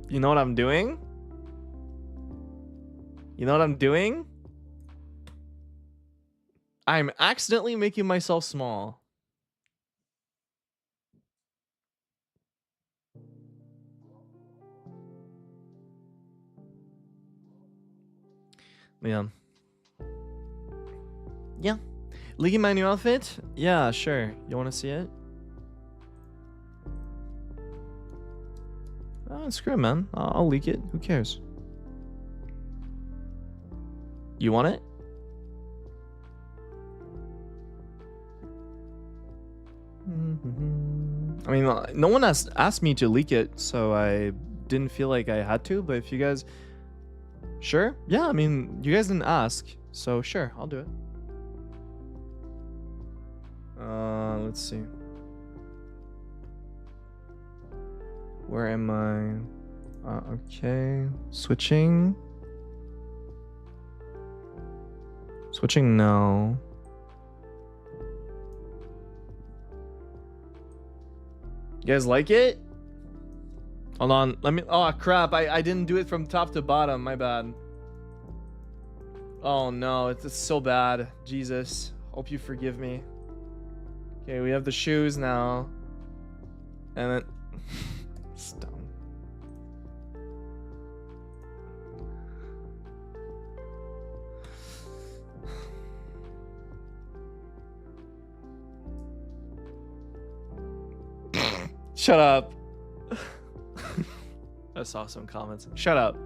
You know what I'm doing? You know what I'm doing? I'm accidentally making myself small. Yeah. Yeah. Leaking my new outfit? Yeah, sure. You want to see it? Oh, screw it, man. I'll leak it. Who cares? You want it? I mean, no one has asked me to leak it, so I didn't feel like I had to. But if you guys... Sure? Yeah, I mean, you guys didn't ask, so sure, I'll do it. Let's see. Where am I? Okay. Switching. Switching now. You guys like it? Hold on, let me... Oh, crap, I didn't do it from top to bottom, my bad. Oh, no, it's so bad. Jesus, hope you forgive me. Okay, we have the shoes now. And then... Stop. Shut up. I saw some comments. Shut up.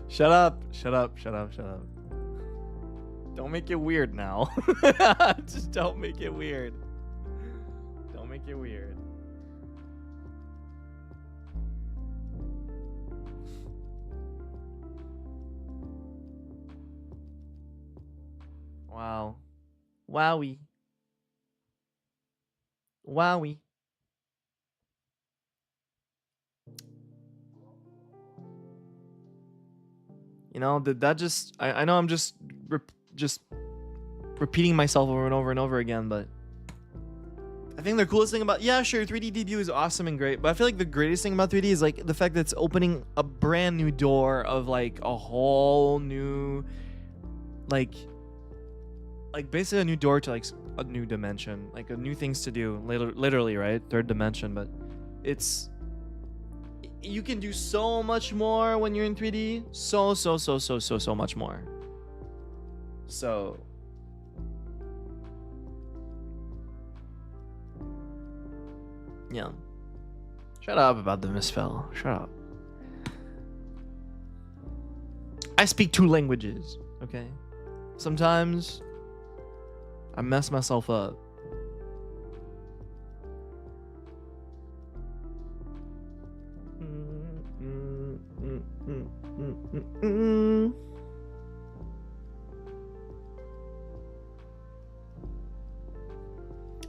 Shut up. Shut up. Shut up. Shut up. Don't make it weird now. Just don't make it weird. Don't make it weird. Wow. Wowie. Wowie. You know, did that just... I know I'm just repeating myself over and over and over again, but... I think the coolest thing about... Yeah, sure, 3D debut is awesome and great, but I feel like the greatest thing about 3D is, like, the fact that it's opening a brand new door of, like, a whole new... Like basically a new door to, like, a new dimension. Like, a new things to do. Literally, right? Third dimension, but... It's... You can do so much more when you're in 3D. So much more. So... Yeah. Shut up about the misspell. Shut up. I speak 2 languages, okay? Sometimes I mess myself up.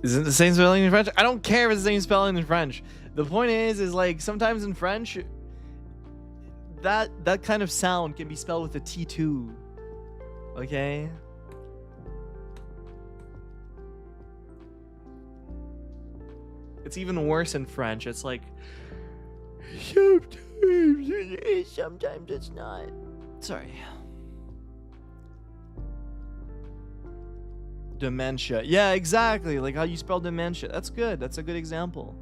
Is it the same spelling in French? I don't care if it's the same spelling in French. The point is like sometimes in French, that kind of sound can be spelled with a T2. Okay? It's even worse in French. It's like sometimes it is, sometimes it's not. Sorry. Dementia. Yeah, exactly. Like how you spell dementia. That's good. That's a good example.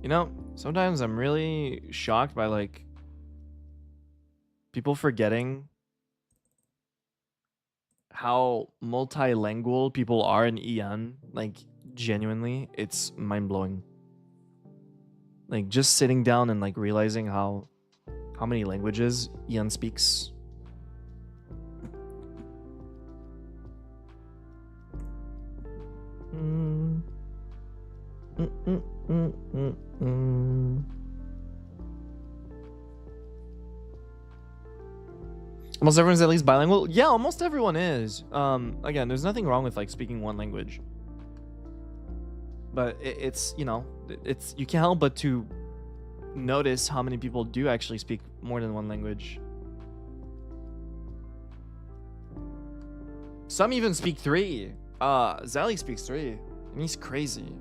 You know, sometimes I'm really shocked by like people forgetting how multilingual people are in EN. Like genuinely, it's mind-blowing. Like just sitting down and like realizing how many languages EN speaks. Almost everyone's at least bilingual. Yeah, almost everyone is. Again, there's nothing wrong with like speaking one language, but it's, you know, it's, you can't help but to notice how many people do actually speak more than one language. Some even speak 3. Zally speaks 3, and he's crazy.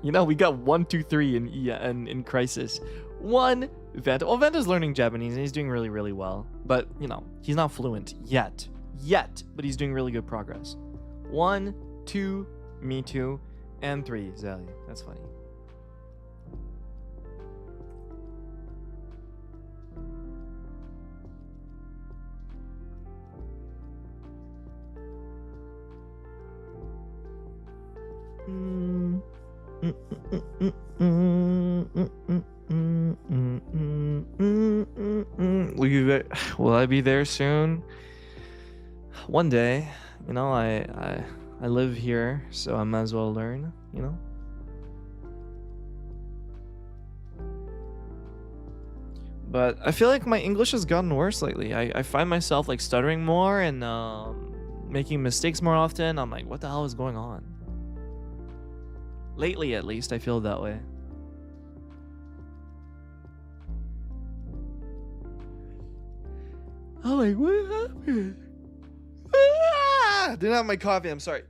You know, we got 1, 2, 3 in KRISIS. 1, Vanta. Well, Vanta's learning Japanese and he's doing really, really well. But, you know, he's not fluent yet. But he's doing really good progress. 1, 2, me too, and 3, Zally. That's funny. Will I be there soon? One day. You know, I live here, so I might as well learn, you know? But I feel like my English has gotten worse lately. I find myself like stuttering more and making mistakes more often. I'm like, what the hell is going on? Lately, at least, I feel that way. I'm like, what happened? Ah! Didn't have my coffee. I'm sorry.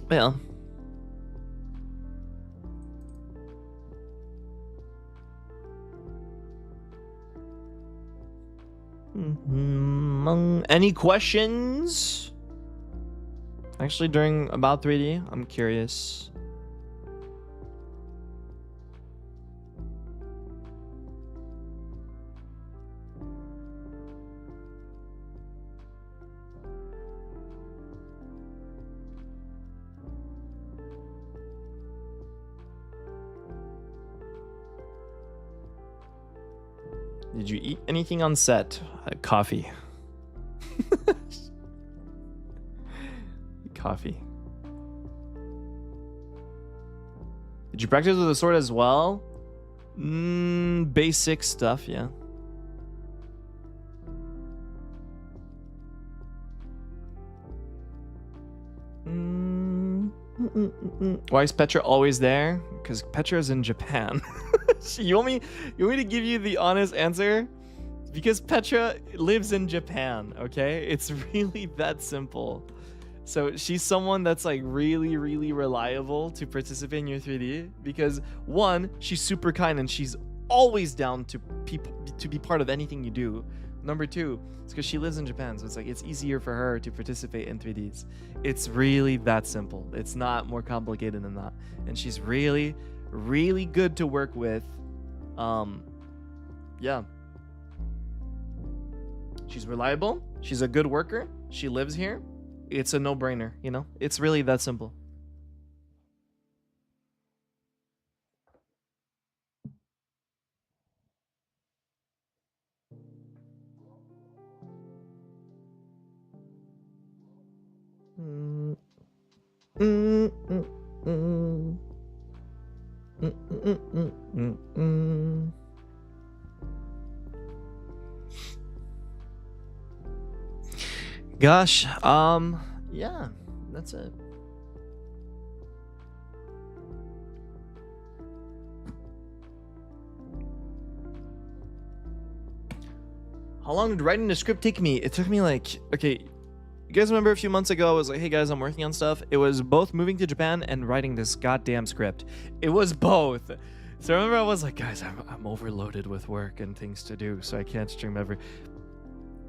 Well. Any questions? Actually, during About 3D, I'm curious. Did you eat anything on set? Coffee. Coffee. Did you practice with the sword as well? Basic stuff, yeah. Why is Petra always there? Because Petra's in Japan. You want me to give you the honest answer? Because Petra lives in Japan, okay? It's really that simple. So she's someone that's like really, really reliable to participate in your 3D because 1, she's super kind and she's always down to be part of anything you do. Number 2, it's because she lives in Japan, so it's like it's easier for her to participate in 3Ds. It's really that simple. It's not more complicated than that. And she's really, really good to work with. Yeah. She's reliable. She's a good worker. She lives here. It's a no-brainer, you know? It's really that simple. Mm, mm, mm. Mm, mm, mm, mm, mm. Gosh, yeah, that's it. How long did writing the script take me? It took me like, okay, you guys remember a few months ago, I was like, hey guys, I'm working on stuff. It was both moving to Japan and writing this goddamn script. It was both. So I remember I was like, guys, I'm overloaded with work and things to do, so I can't stream every...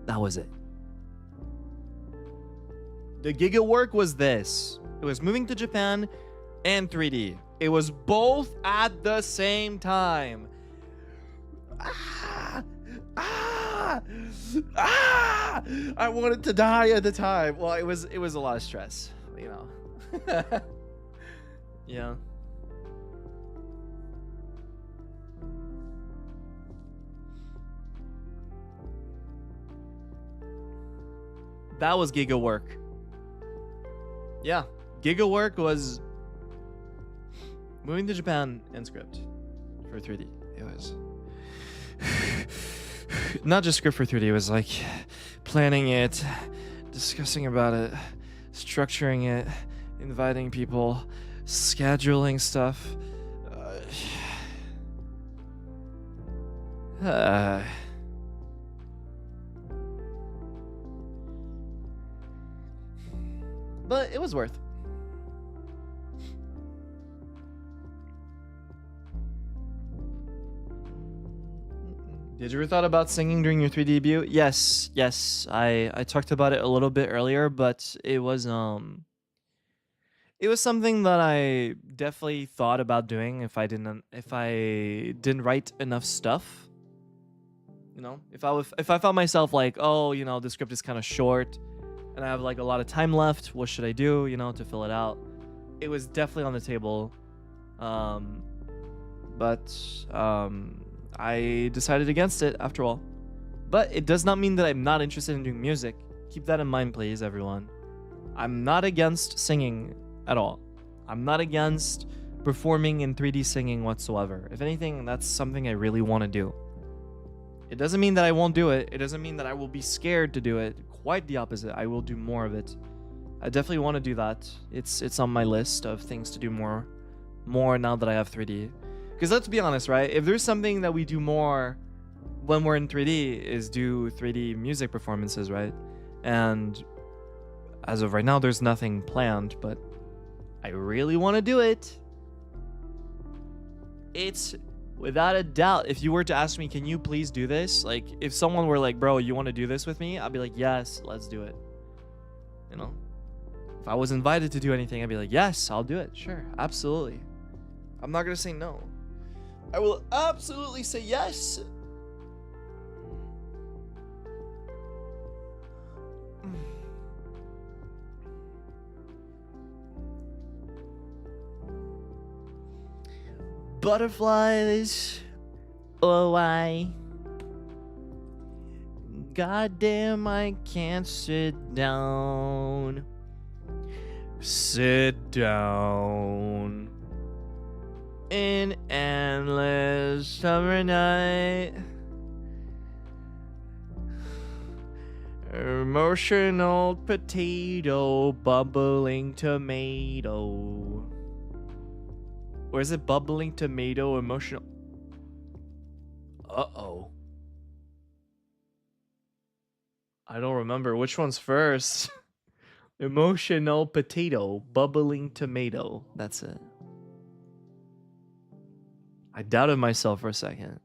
That was it. The giga work was this. It was moving to Japan and 3D. It was both at the same time. I wanted to die at the time. Well, it was a lot of stress, you know. Yeah. That was giga work. Yeah, giga work was moving to Japan and script for 3D. It was not just script for 3D, it was like planning it, discussing about it, structuring it, inviting people, scheduling stuff. But it was worth. Did you ever thought about singing during your 3D debut? Yes. I talked about it a little bit earlier, but it was something that I definitely thought about doing if I didn't write enough stuff. You know, if I found myself like, oh, you know, the script is kind of short and I have like a lot of time left, what should I do, you know, to fill it out? It was definitely on the table. But I decided against it after all. But it does not mean that I'm not interested in doing music. Keep that in mind, please, everyone. I'm not against singing at all. I'm not against performing in 3D singing whatsoever. If anything, that's something I really want to do. It doesn't mean that I won't do it. It doesn't mean that I will be scared to do it. Quite the opposite. I will do more of it. I definitely want to do that. It's on my list of things to do more now that I have 3D. Because let's be honest, right? If there's something that we do more when we're in 3D is do 3D music performances, right? And as of right now, there's nothing planned, but I really want to do it. It's without a doubt, if you were to ask me, can you please do this? Like, if someone were like, bro, you want to do this with me? I'd be like, yes, let's do it. You know? If I was invited to do anything, I'd be like, yes, I'll do it. Sure, absolutely. I'm not going to say no. I will absolutely say yes. Butterflies, oh I. Goddamn, I can't sit down. Sit down. In endless summer night. Emotional potato, bubbling tomato. Or is it bubbling tomato, emotional? Uh-oh. I don't remember which one's first. Emotional potato, bubbling tomato. That's it. I doubted myself for a second.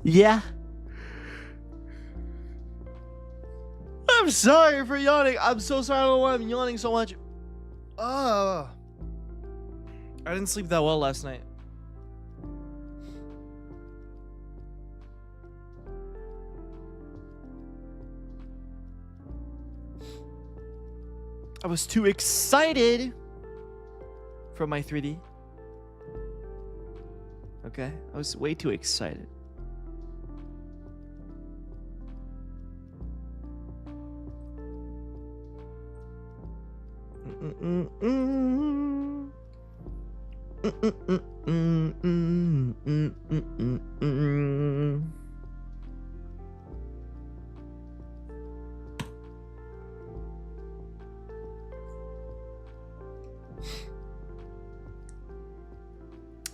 Yeah. I'm sorry for yawning. I'm so sorry. I don't know why I'm yawning so much. I didn't sleep that well last night. I was too excited for my 3D. Okay, I was way too excited.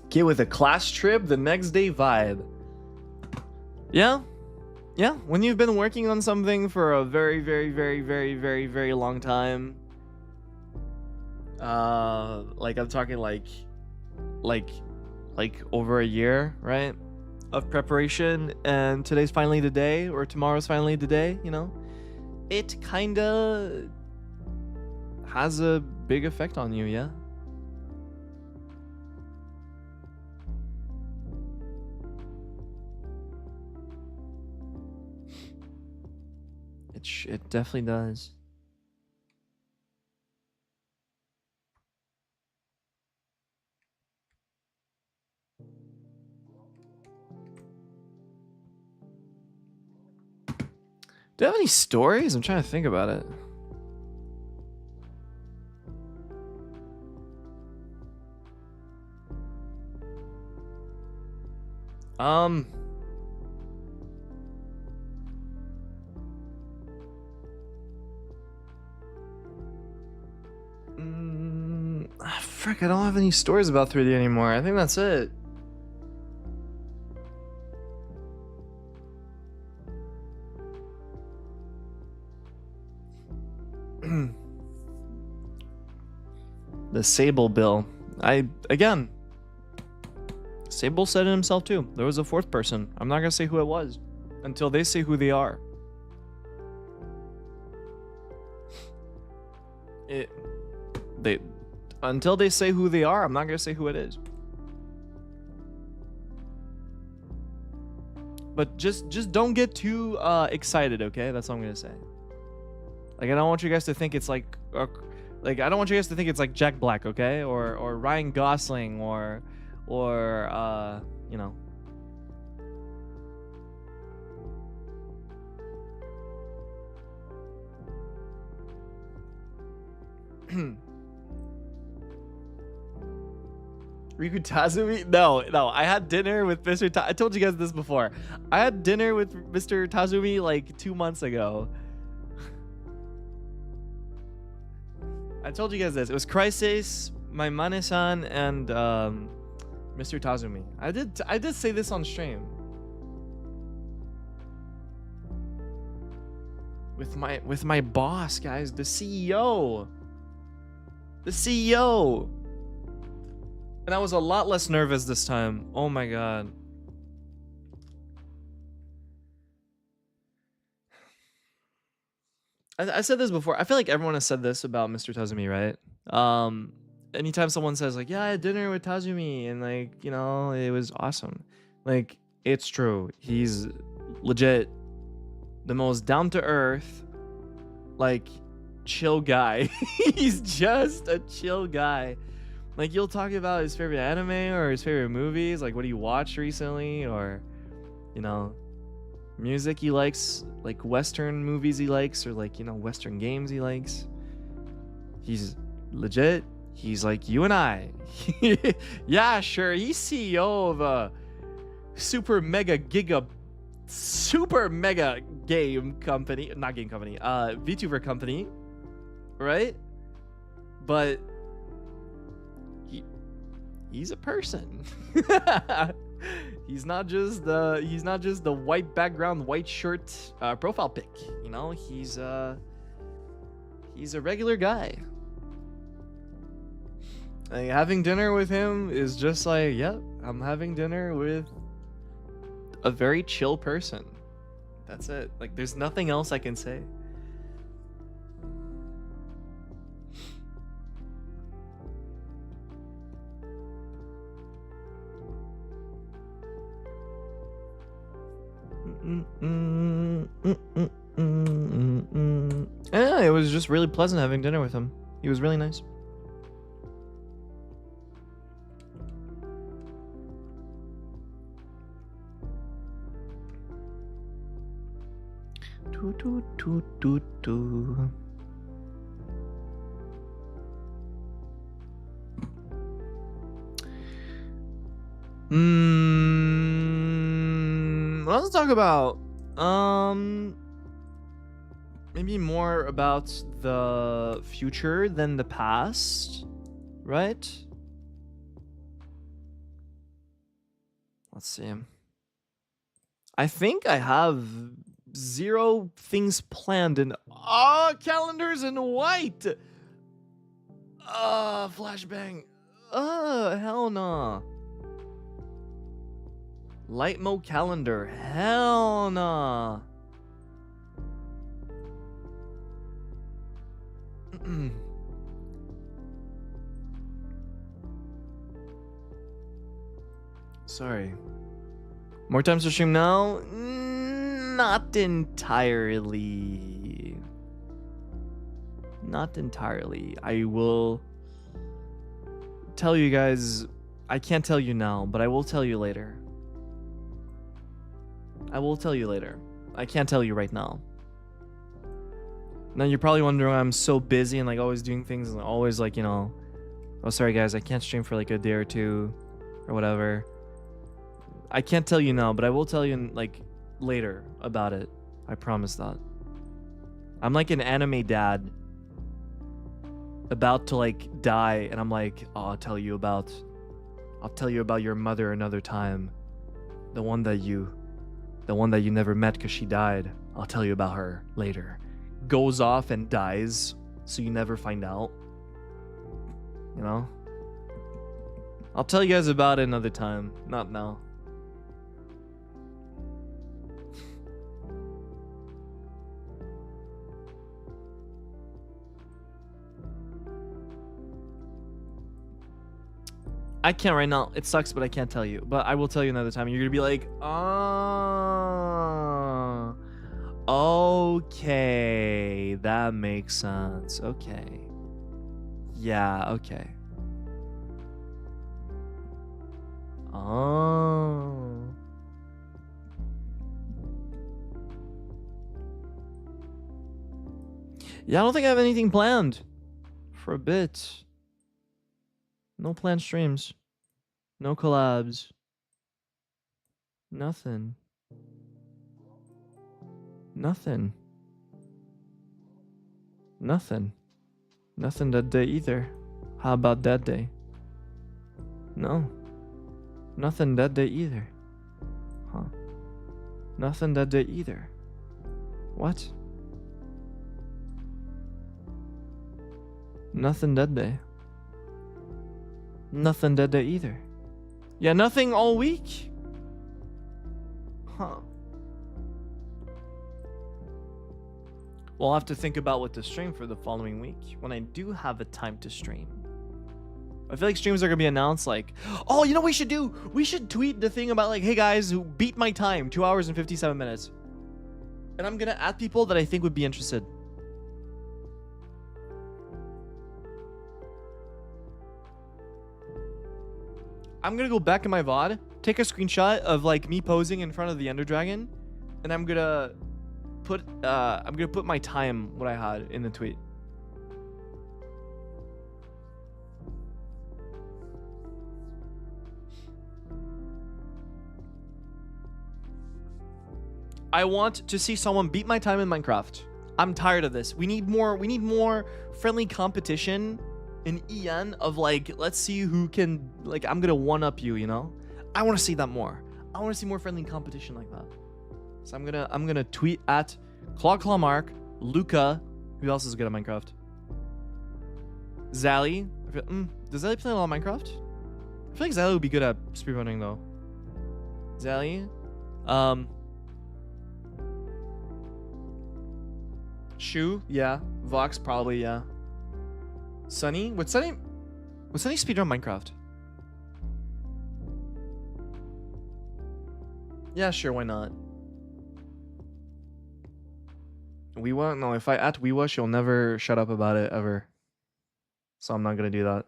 Okay, with a class trip, the next day vibe. Yeah. Yeah, when you've been working on something for a very, very, very, very, very, very long time. Like I'm talking like over a year, right? Of preparation, and today's finally the day, or tomorrow's finally the day, you know? It kinda has a big effect on you, yeah? It definitely does. Do you have any stories? I'm trying to think about it. Frick, I don't have any stories about 3D anymore. I think that's it. The Sable bill. Again, Sable said it himself too. There was a fourth person. I'm not gonna say who it was until they say who they are. Until they say who they are, I'm not gonna say who it is. But just don't get too excited, okay? That's all I'm gonna say. Like, I don't want you guys to think it's like I don't want you guys to think it's like Jack Black, okay? Or Ryan Gosling or you know. Riku Tazumi? No. I had dinner with Mr. I told you guys this before. I had dinner with Mr. Tazumi like 2 months ago. I told you guys this. It was KRISIS, my Mane-san, and Mr. Tazumi. I did say this on stream. With my boss, guys, the CEO. The CEO. And I was a lot less nervous this time. Oh my god. I said this before. I feel like everyone has said this about Mr. Tazumi, right? Anytime someone says like, yeah, I had dinner with Tazumi and like, you know, it was awesome. Like, it's true. He's legit the most down-to-earth, like, chill guy. He's just a chill guy. Like, you'll talk about his favorite anime or his favorite movies, like what he watched recently, or, you know, music he likes, like Western movies he likes, or like, you know, Western games he likes. He's legit. He's like you and I. Yeah, sure. He's CEO of a super mega game company, not game company, VTuber company, right? But he's a person. He's not just the white background, white shirt profile pic. You know, he's a regular guy. Like, having dinner with him is just like, yep, I'm having dinner with a very chill person. That's it. Like, there's nothing else I can say. Yeah, it was just really pleasant having dinner with him. He was really nice. Toot, toot, toot, toot, toot. Let's talk about maybe more about the future than the past, right? Let's see. I think I have 0 things planned in calendars in white. Flashbang. Hell nah. Light mode calendar. Hell nah. Sorry. More times to stream now? Not entirely. Not entirely. I will tell you guys. I can't tell you now, but I will tell you later. I will tell you later. I can't tell you right now. Now you're probably wondering why I'm so busy and like always doing things and always like, you know, oh sorry guys, I can't stream for like a day or two or whatever. I can't tell you now, but I will tell you like later about it. I promise that. I'm like an anime dad about to like die and I'm like, oh, I'll tell you about your mother another time. The one that you never met because she died. I'll tell you about her later. Goes off and dies, so you never find out. You know? I'll tell you guys about it another time, not now. I can't right now. It sucks, but I can't tell you. But I will tell you another time. You're gonna be like, okay, that makes sense. Okay. Yeah, okay. Oh. Yeah, I don't think I have anything planned for a bit. No planned streams. No collabs. Nothing. Nothing. Nothing. Nothing that day either. How about that day? No. Nothing that day either. Huh. Nothing that day either. What? Nothing that day. Nothing that day either. Yeah, nothing all week? Huh. Well, I'll have to think about what to stream for the following week when I do have a time to stream. I feel like streams are going to be announced like, oh, you know what we should do? We should tweet the thing about like, hey guys, who beat my time, 2 hours and 57 minutes. And I'm going to add people that I think would be interested. I'm going to go back in my VOD, take a screenshot of like me posing in front of the Ender Dragon, and I'm going to put my time, what I had in the tweet. I want to see someone beat my time in Minecraft. I'm tired of this. We need more friendly competition in EN of like, let's see who can, like, I'm gonna one up you, you know? I want to see that more. I want to see more friendly competition like that. So I'm gonna tweet at Clawmark, Luca, who else is good at Minecraft? Zally. Does Zally play a lot of Minecraft? I feel like Zally would be good at speedrunning though. Zally. Shu, yeah. Vox, probably, yeah. Sunny? Would Sunny speedrun Minecraft? Yeah, sure, why not? Weewa? No, if I at Weewa, she'll never shut up about it ever. So I'm not gonna do that.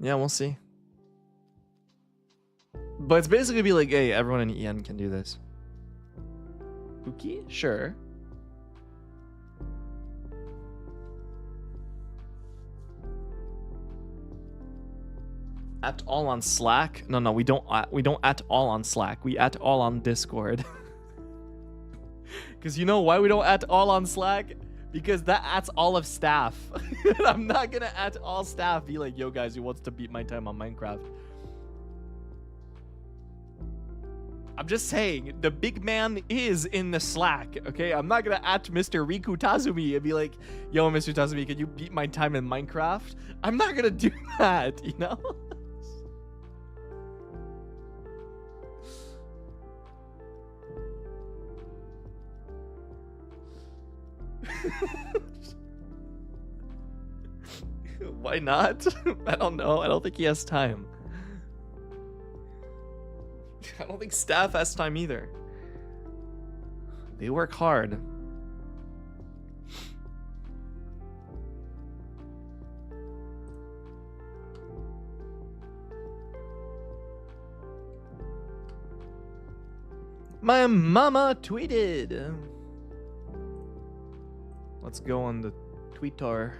Yeah, we'll see. But it's basically be like, hey, everyone in EN can do this. Uki? Sure. At all on Slack? No, we don't at all on Slack. We at all on Discord. Because you know why we don't at all on Slack? Because that ats all of staff. I'm not gonna at all staff be like, yo guys, who wants to beat my time on Minecraft? I'm just saying, the big man is in the Slack, okay? I'm not gonna at Mr. Riku Tazumi and be like, yo, Mr. Tazumi, can you beat my time in Minecraft? I'm not gonna do that, you know? Why not? I don't know. I don't think he has time. I don't think staff has time either. They work hard. My mama tweeted. Let's go on the Twitter.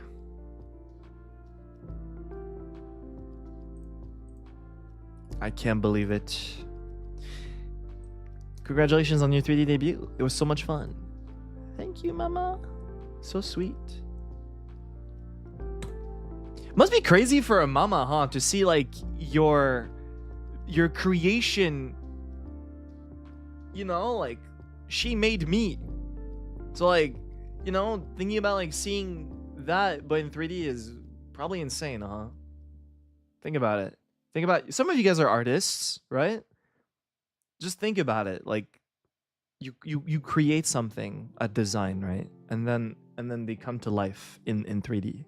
I can't believe it. Congratulations on your 3D debut. It was so much fun. Thank you, mama. So sweet. Must be crazy for a mama, huh? To see like your creation, you know, like she made me. So like, you know, thinking about like seeing that but in 3D is probably insane, huh? Think about it. Think about, some of you guys are artists, right? Just think about it. Like you create something, a design, right? And then they come to life in 3D.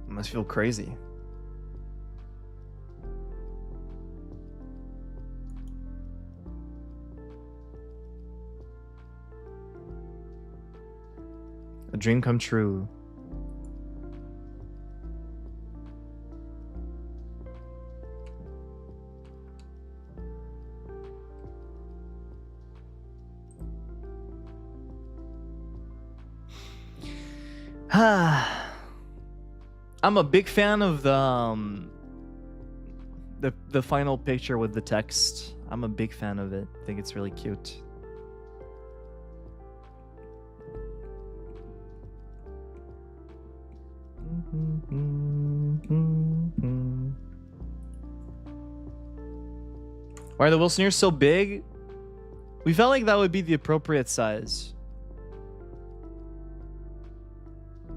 It must feel crazy. A dream come true. I'm a big fan of the final picture with the text. I'm a big fan of it. I think it's really cute. Why are the Wilson ears so big? We felt like that would be the appropriate size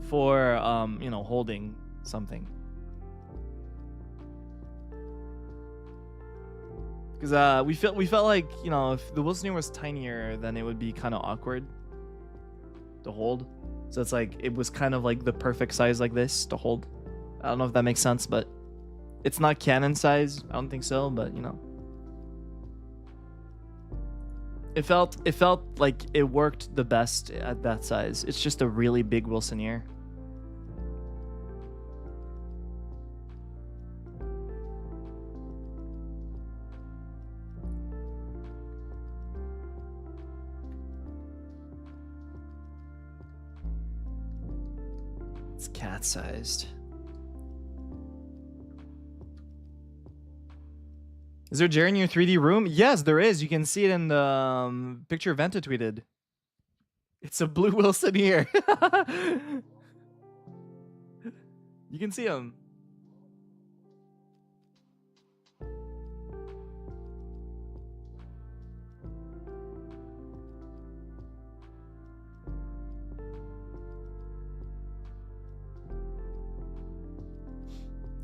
for you know, holding something. Because we felt like, you know, if the Wilson ear was tinier, then it would be kind of awkward to hold. So it's like, it was kind of like the perfect size like this to hold. I don't know if that makes sense, but it's not canon size. I don't think so, but you know. It felt like it worked the best at that size. It's just a really big Wilson ear. It's cat-sized. Is there Jerry in your 3D room? Yes, there is. You can see it in the picture Vanta tweeted. It's a blue Wilson ear. You can see him.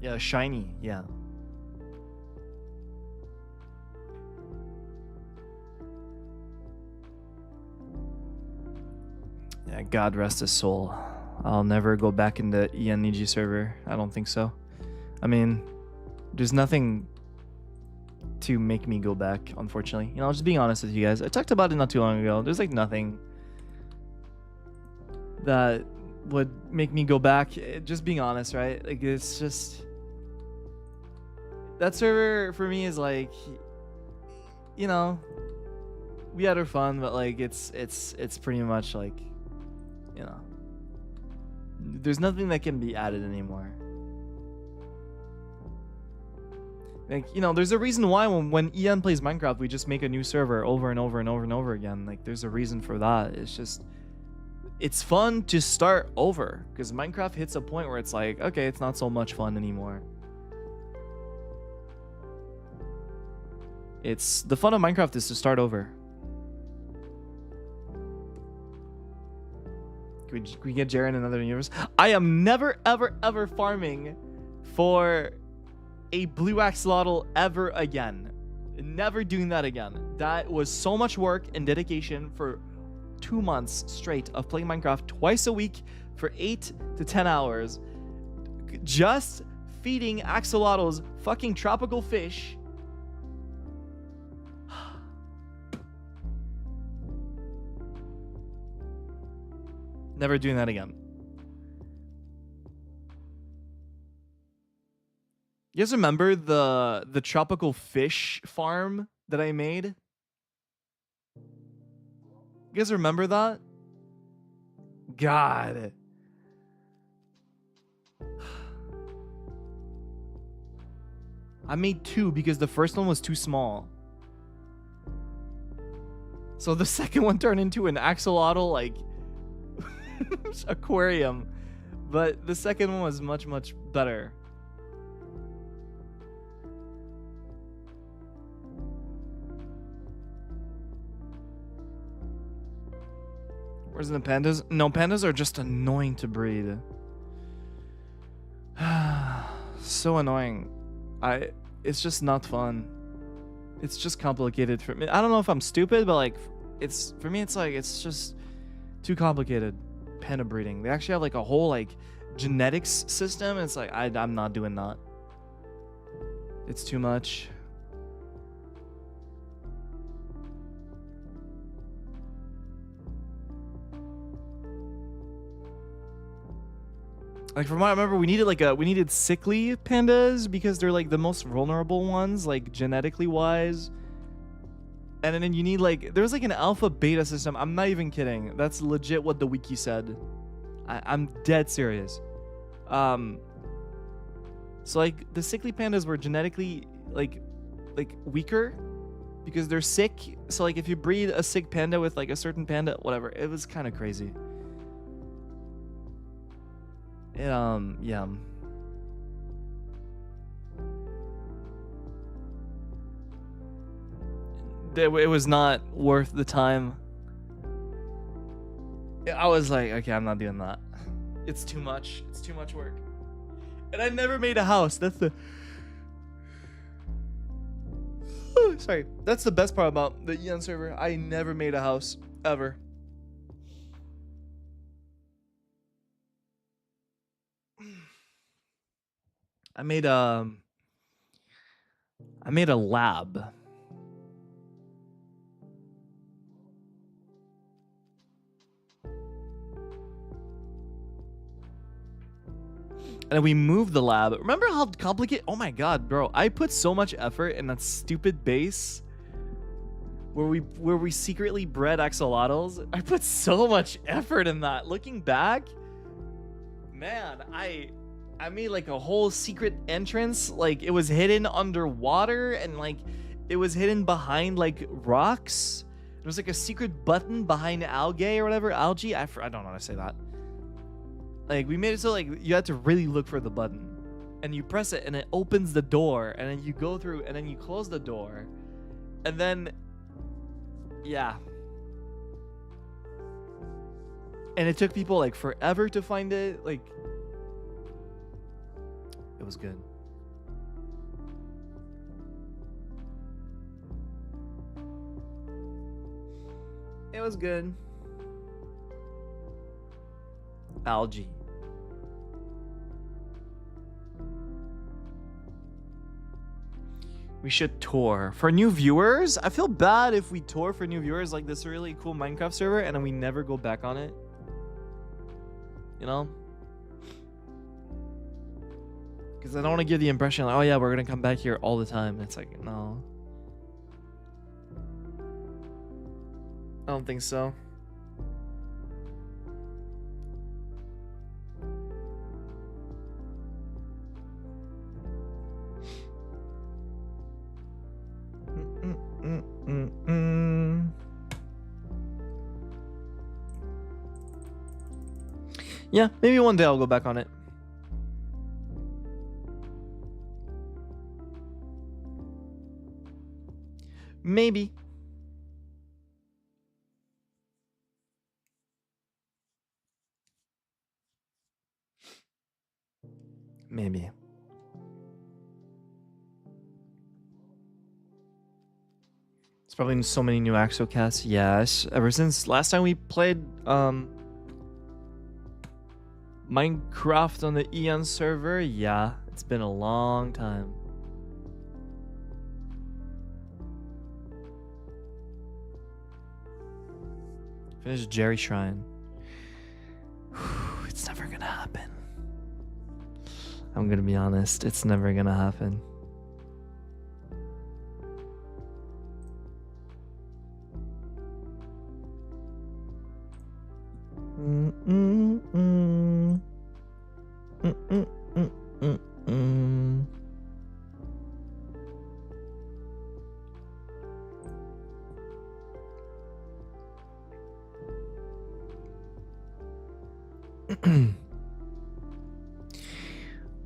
Yeah, shiny. Yeah. Yeah, God rest his soul. I'll never go back in the Niji server. I don't think so. I mean, there's nothing to make me go back, unfortunately. You know, just being honest with you guys. I talked about it not too long ago. There's like nothing that would make me go back. Just being honest, right? Like, it's just... That server for me is like, you know, we had our fun, but like it's pretty much like, you know, there's nothing that can be added anymore. Like, you know, there's a reason why when Ian plays Minecraft, we just make a new server over and over and over and over again. Like, there's a reason for that. It's just, it's fun to start over because Minecraft hits a point where it's like, okay, it's not so much fun anymore. It's the fun of Minecraft is to start over. Can we get Jaren in another universe? I am never, ever, ever farming for a blue axolotl ever again. Never doing that again. That was so much work and dedication for 2 months straight of playing Minecraft twice a week for 8 to 10 hours. Just feeding axolotls fucking tropical fish. Never doing that again. You guys remember the tropical fish farm that I made? You guys remember that? God. I made 2 because the first one was too small. So the second one turned into an axolotl like aquarium, but the second one was much, much better. Where's the pandas? No, pandas are just annoying to breed. So annoying. It's just not fun. It's just complicated for me. I don't know if I'm stupid, but like, for me, it's like, it's just too complicated. Panda breeding. They actually have like a whole like genetics system. It's like, I'm not doing that. It's too much. Like, from what I remember, we needed sickly pandas because they're like the most vulnerable ones, like genetically wise. And then you need like, there's like an alpha beta system. I'm not even kidding. That's legit what the wiki said. I'm dead serious. So like the sickly pandas were genetically like weaker because they're sick. So like if you breed a sick panda with like a certain panda, whatever, it was kind of crazy. Yeah. It was not worth the time. I was like, okay, I'm not doing that. It's too much. It's too much work. And I never made a house. That's the... Sorry. That's the best part about the Eon server. I never made a house. Ever. I made a lab. And we moved the lab. Remember how complicated? Oh my god, bro. I put so much effort in that stupid base where we secretly bred axolotls. I put so much effort in that. Looking back, man, I made like a whole secret entrance. Like it was hidden underwater and like it was hidden behind like rocks. There was like a secret button behind algae or whatever. Algae? I don't know how to say that. Like we made it so like you had to really look for the button and you press it and it opens the door and then you go through and then you close the door and then yeah. And it took people like forever to find it. Like it was good. It was good. Algae. We should tour. For new viewers, I feel bad if we tour for new viewers like this really cool Minecraft server and then we never go back on it. You know? Because I don't want to give the impression like, oh yeah, we're going to come back here all the time. It's like, no. I don't think so. Yeah, maybe one day I'll go back on it. Maybe. Maybe. It's probably so many new Axocasts. Yes, ever since last time we played Minecraft on the Eon server. Yeah, it's been a long time. Finish Jerry Shrine. It's never gonna happen. I'm gonna be honest, it's never gonna happen.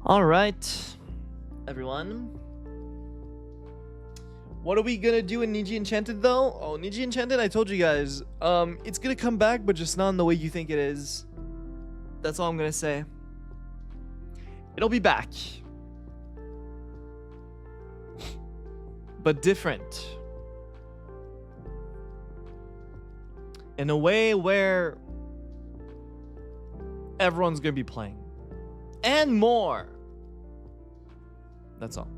All right, everyone. What are we gonna do in Niji Enchanted though? Oh, Niji Enchanted, I told you guys, it's gonna come back, but just not in the way you think it is. That's all I'm gonna say. It'll be back, but different. In a way where everyone's gonna be playing. And more. That's all.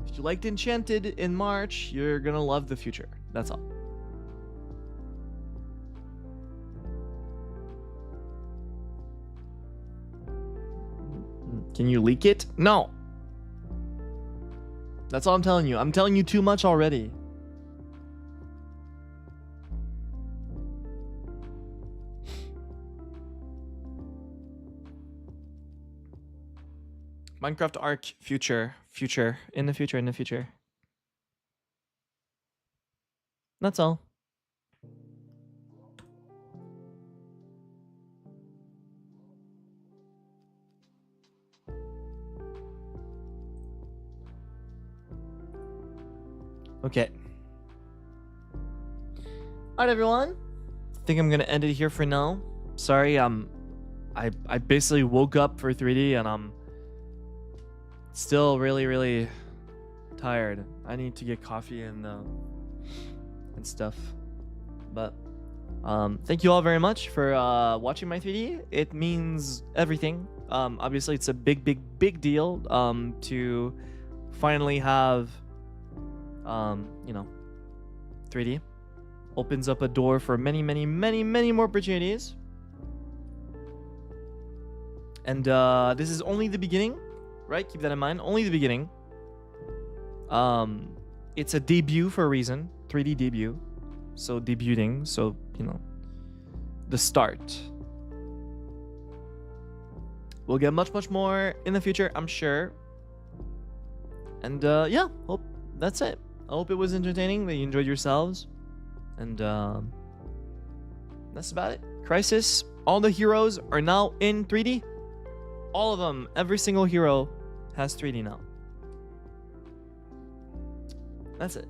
If you liked Enchanted in March, you're gonna love the future. That's all. Can you leak it? No. That's all I'm telling you. I'm telling you too much already. Minecraft Arc future, in the future. That's all. Okay. All right, everyone. I think I'm gonna end it here for now. Sorry, I basically woke up for 3D and I'm still really tired. I need to get coffee and stuff. But thank you all very much for watching my 3D. It means everything. Obviously it's a big deal to finally have you know, 3D. Opens up a door for many more opportunities. And this is only the beginning. Right? Keep that in mind. Only the beginning. It's a debut for a reason. 3D debut. So debuting. So, you know, the start. We'll get much more in the future, I'm sure. And yeah, hope that's it. I hope it was entertaining, that you enjoyed yourselves. And that's about it. KRISIS, all the heroes are now in 3D. All of them, every single hero has 3D now. That's it.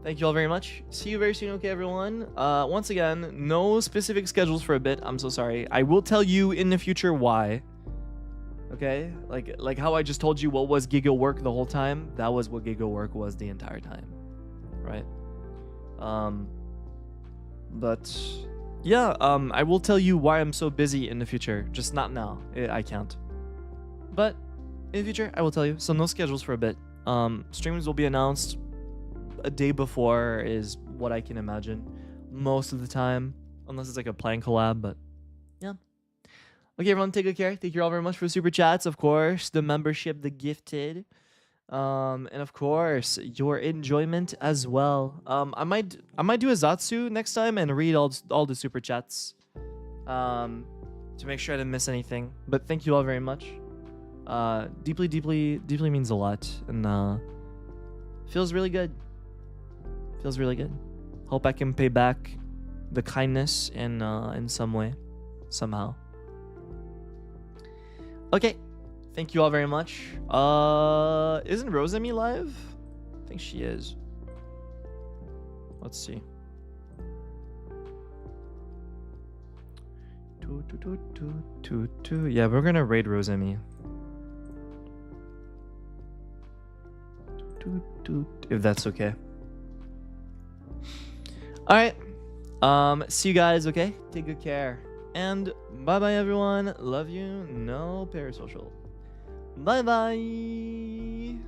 Thank you all very much. See you very soon, okay, everyone? Once again, no specific schedules for a bit. I'm so sorry. I will tell you in the future why. Okay? Like how I just told you what was Giga work the whole time. That was what Giga work was the entire time. Right? But yeah, I will tell you why I'm so busy in the future. Just not now. I can't. But in the future, I will tell you. So no schedules for a bit. Streams will be announced a day before is what I can imagine most of the time, unless it's like a planned collab, but yeah. Okay, everyone, take good care. Thank you all very much for the super chats, of course, the membership, the gifted, and of course your enjoyment as well. I might do a Zatsu next time and read all the super chats, to make sure I didn't miss anything. But thank you all very much. Deeply means a lot, and feels really good. Feels really good. Hope I can pay back the kindness in some way, somehow. Okay, thank you all very much. Isn't Rosemi live? I think she is. Let's see. Yeah, we're gonna raid Rosemi. If that's okay. All right. See you guys. Okay. Take good care. And bye bye, everyone. Love you. No parasocial. Bye bye.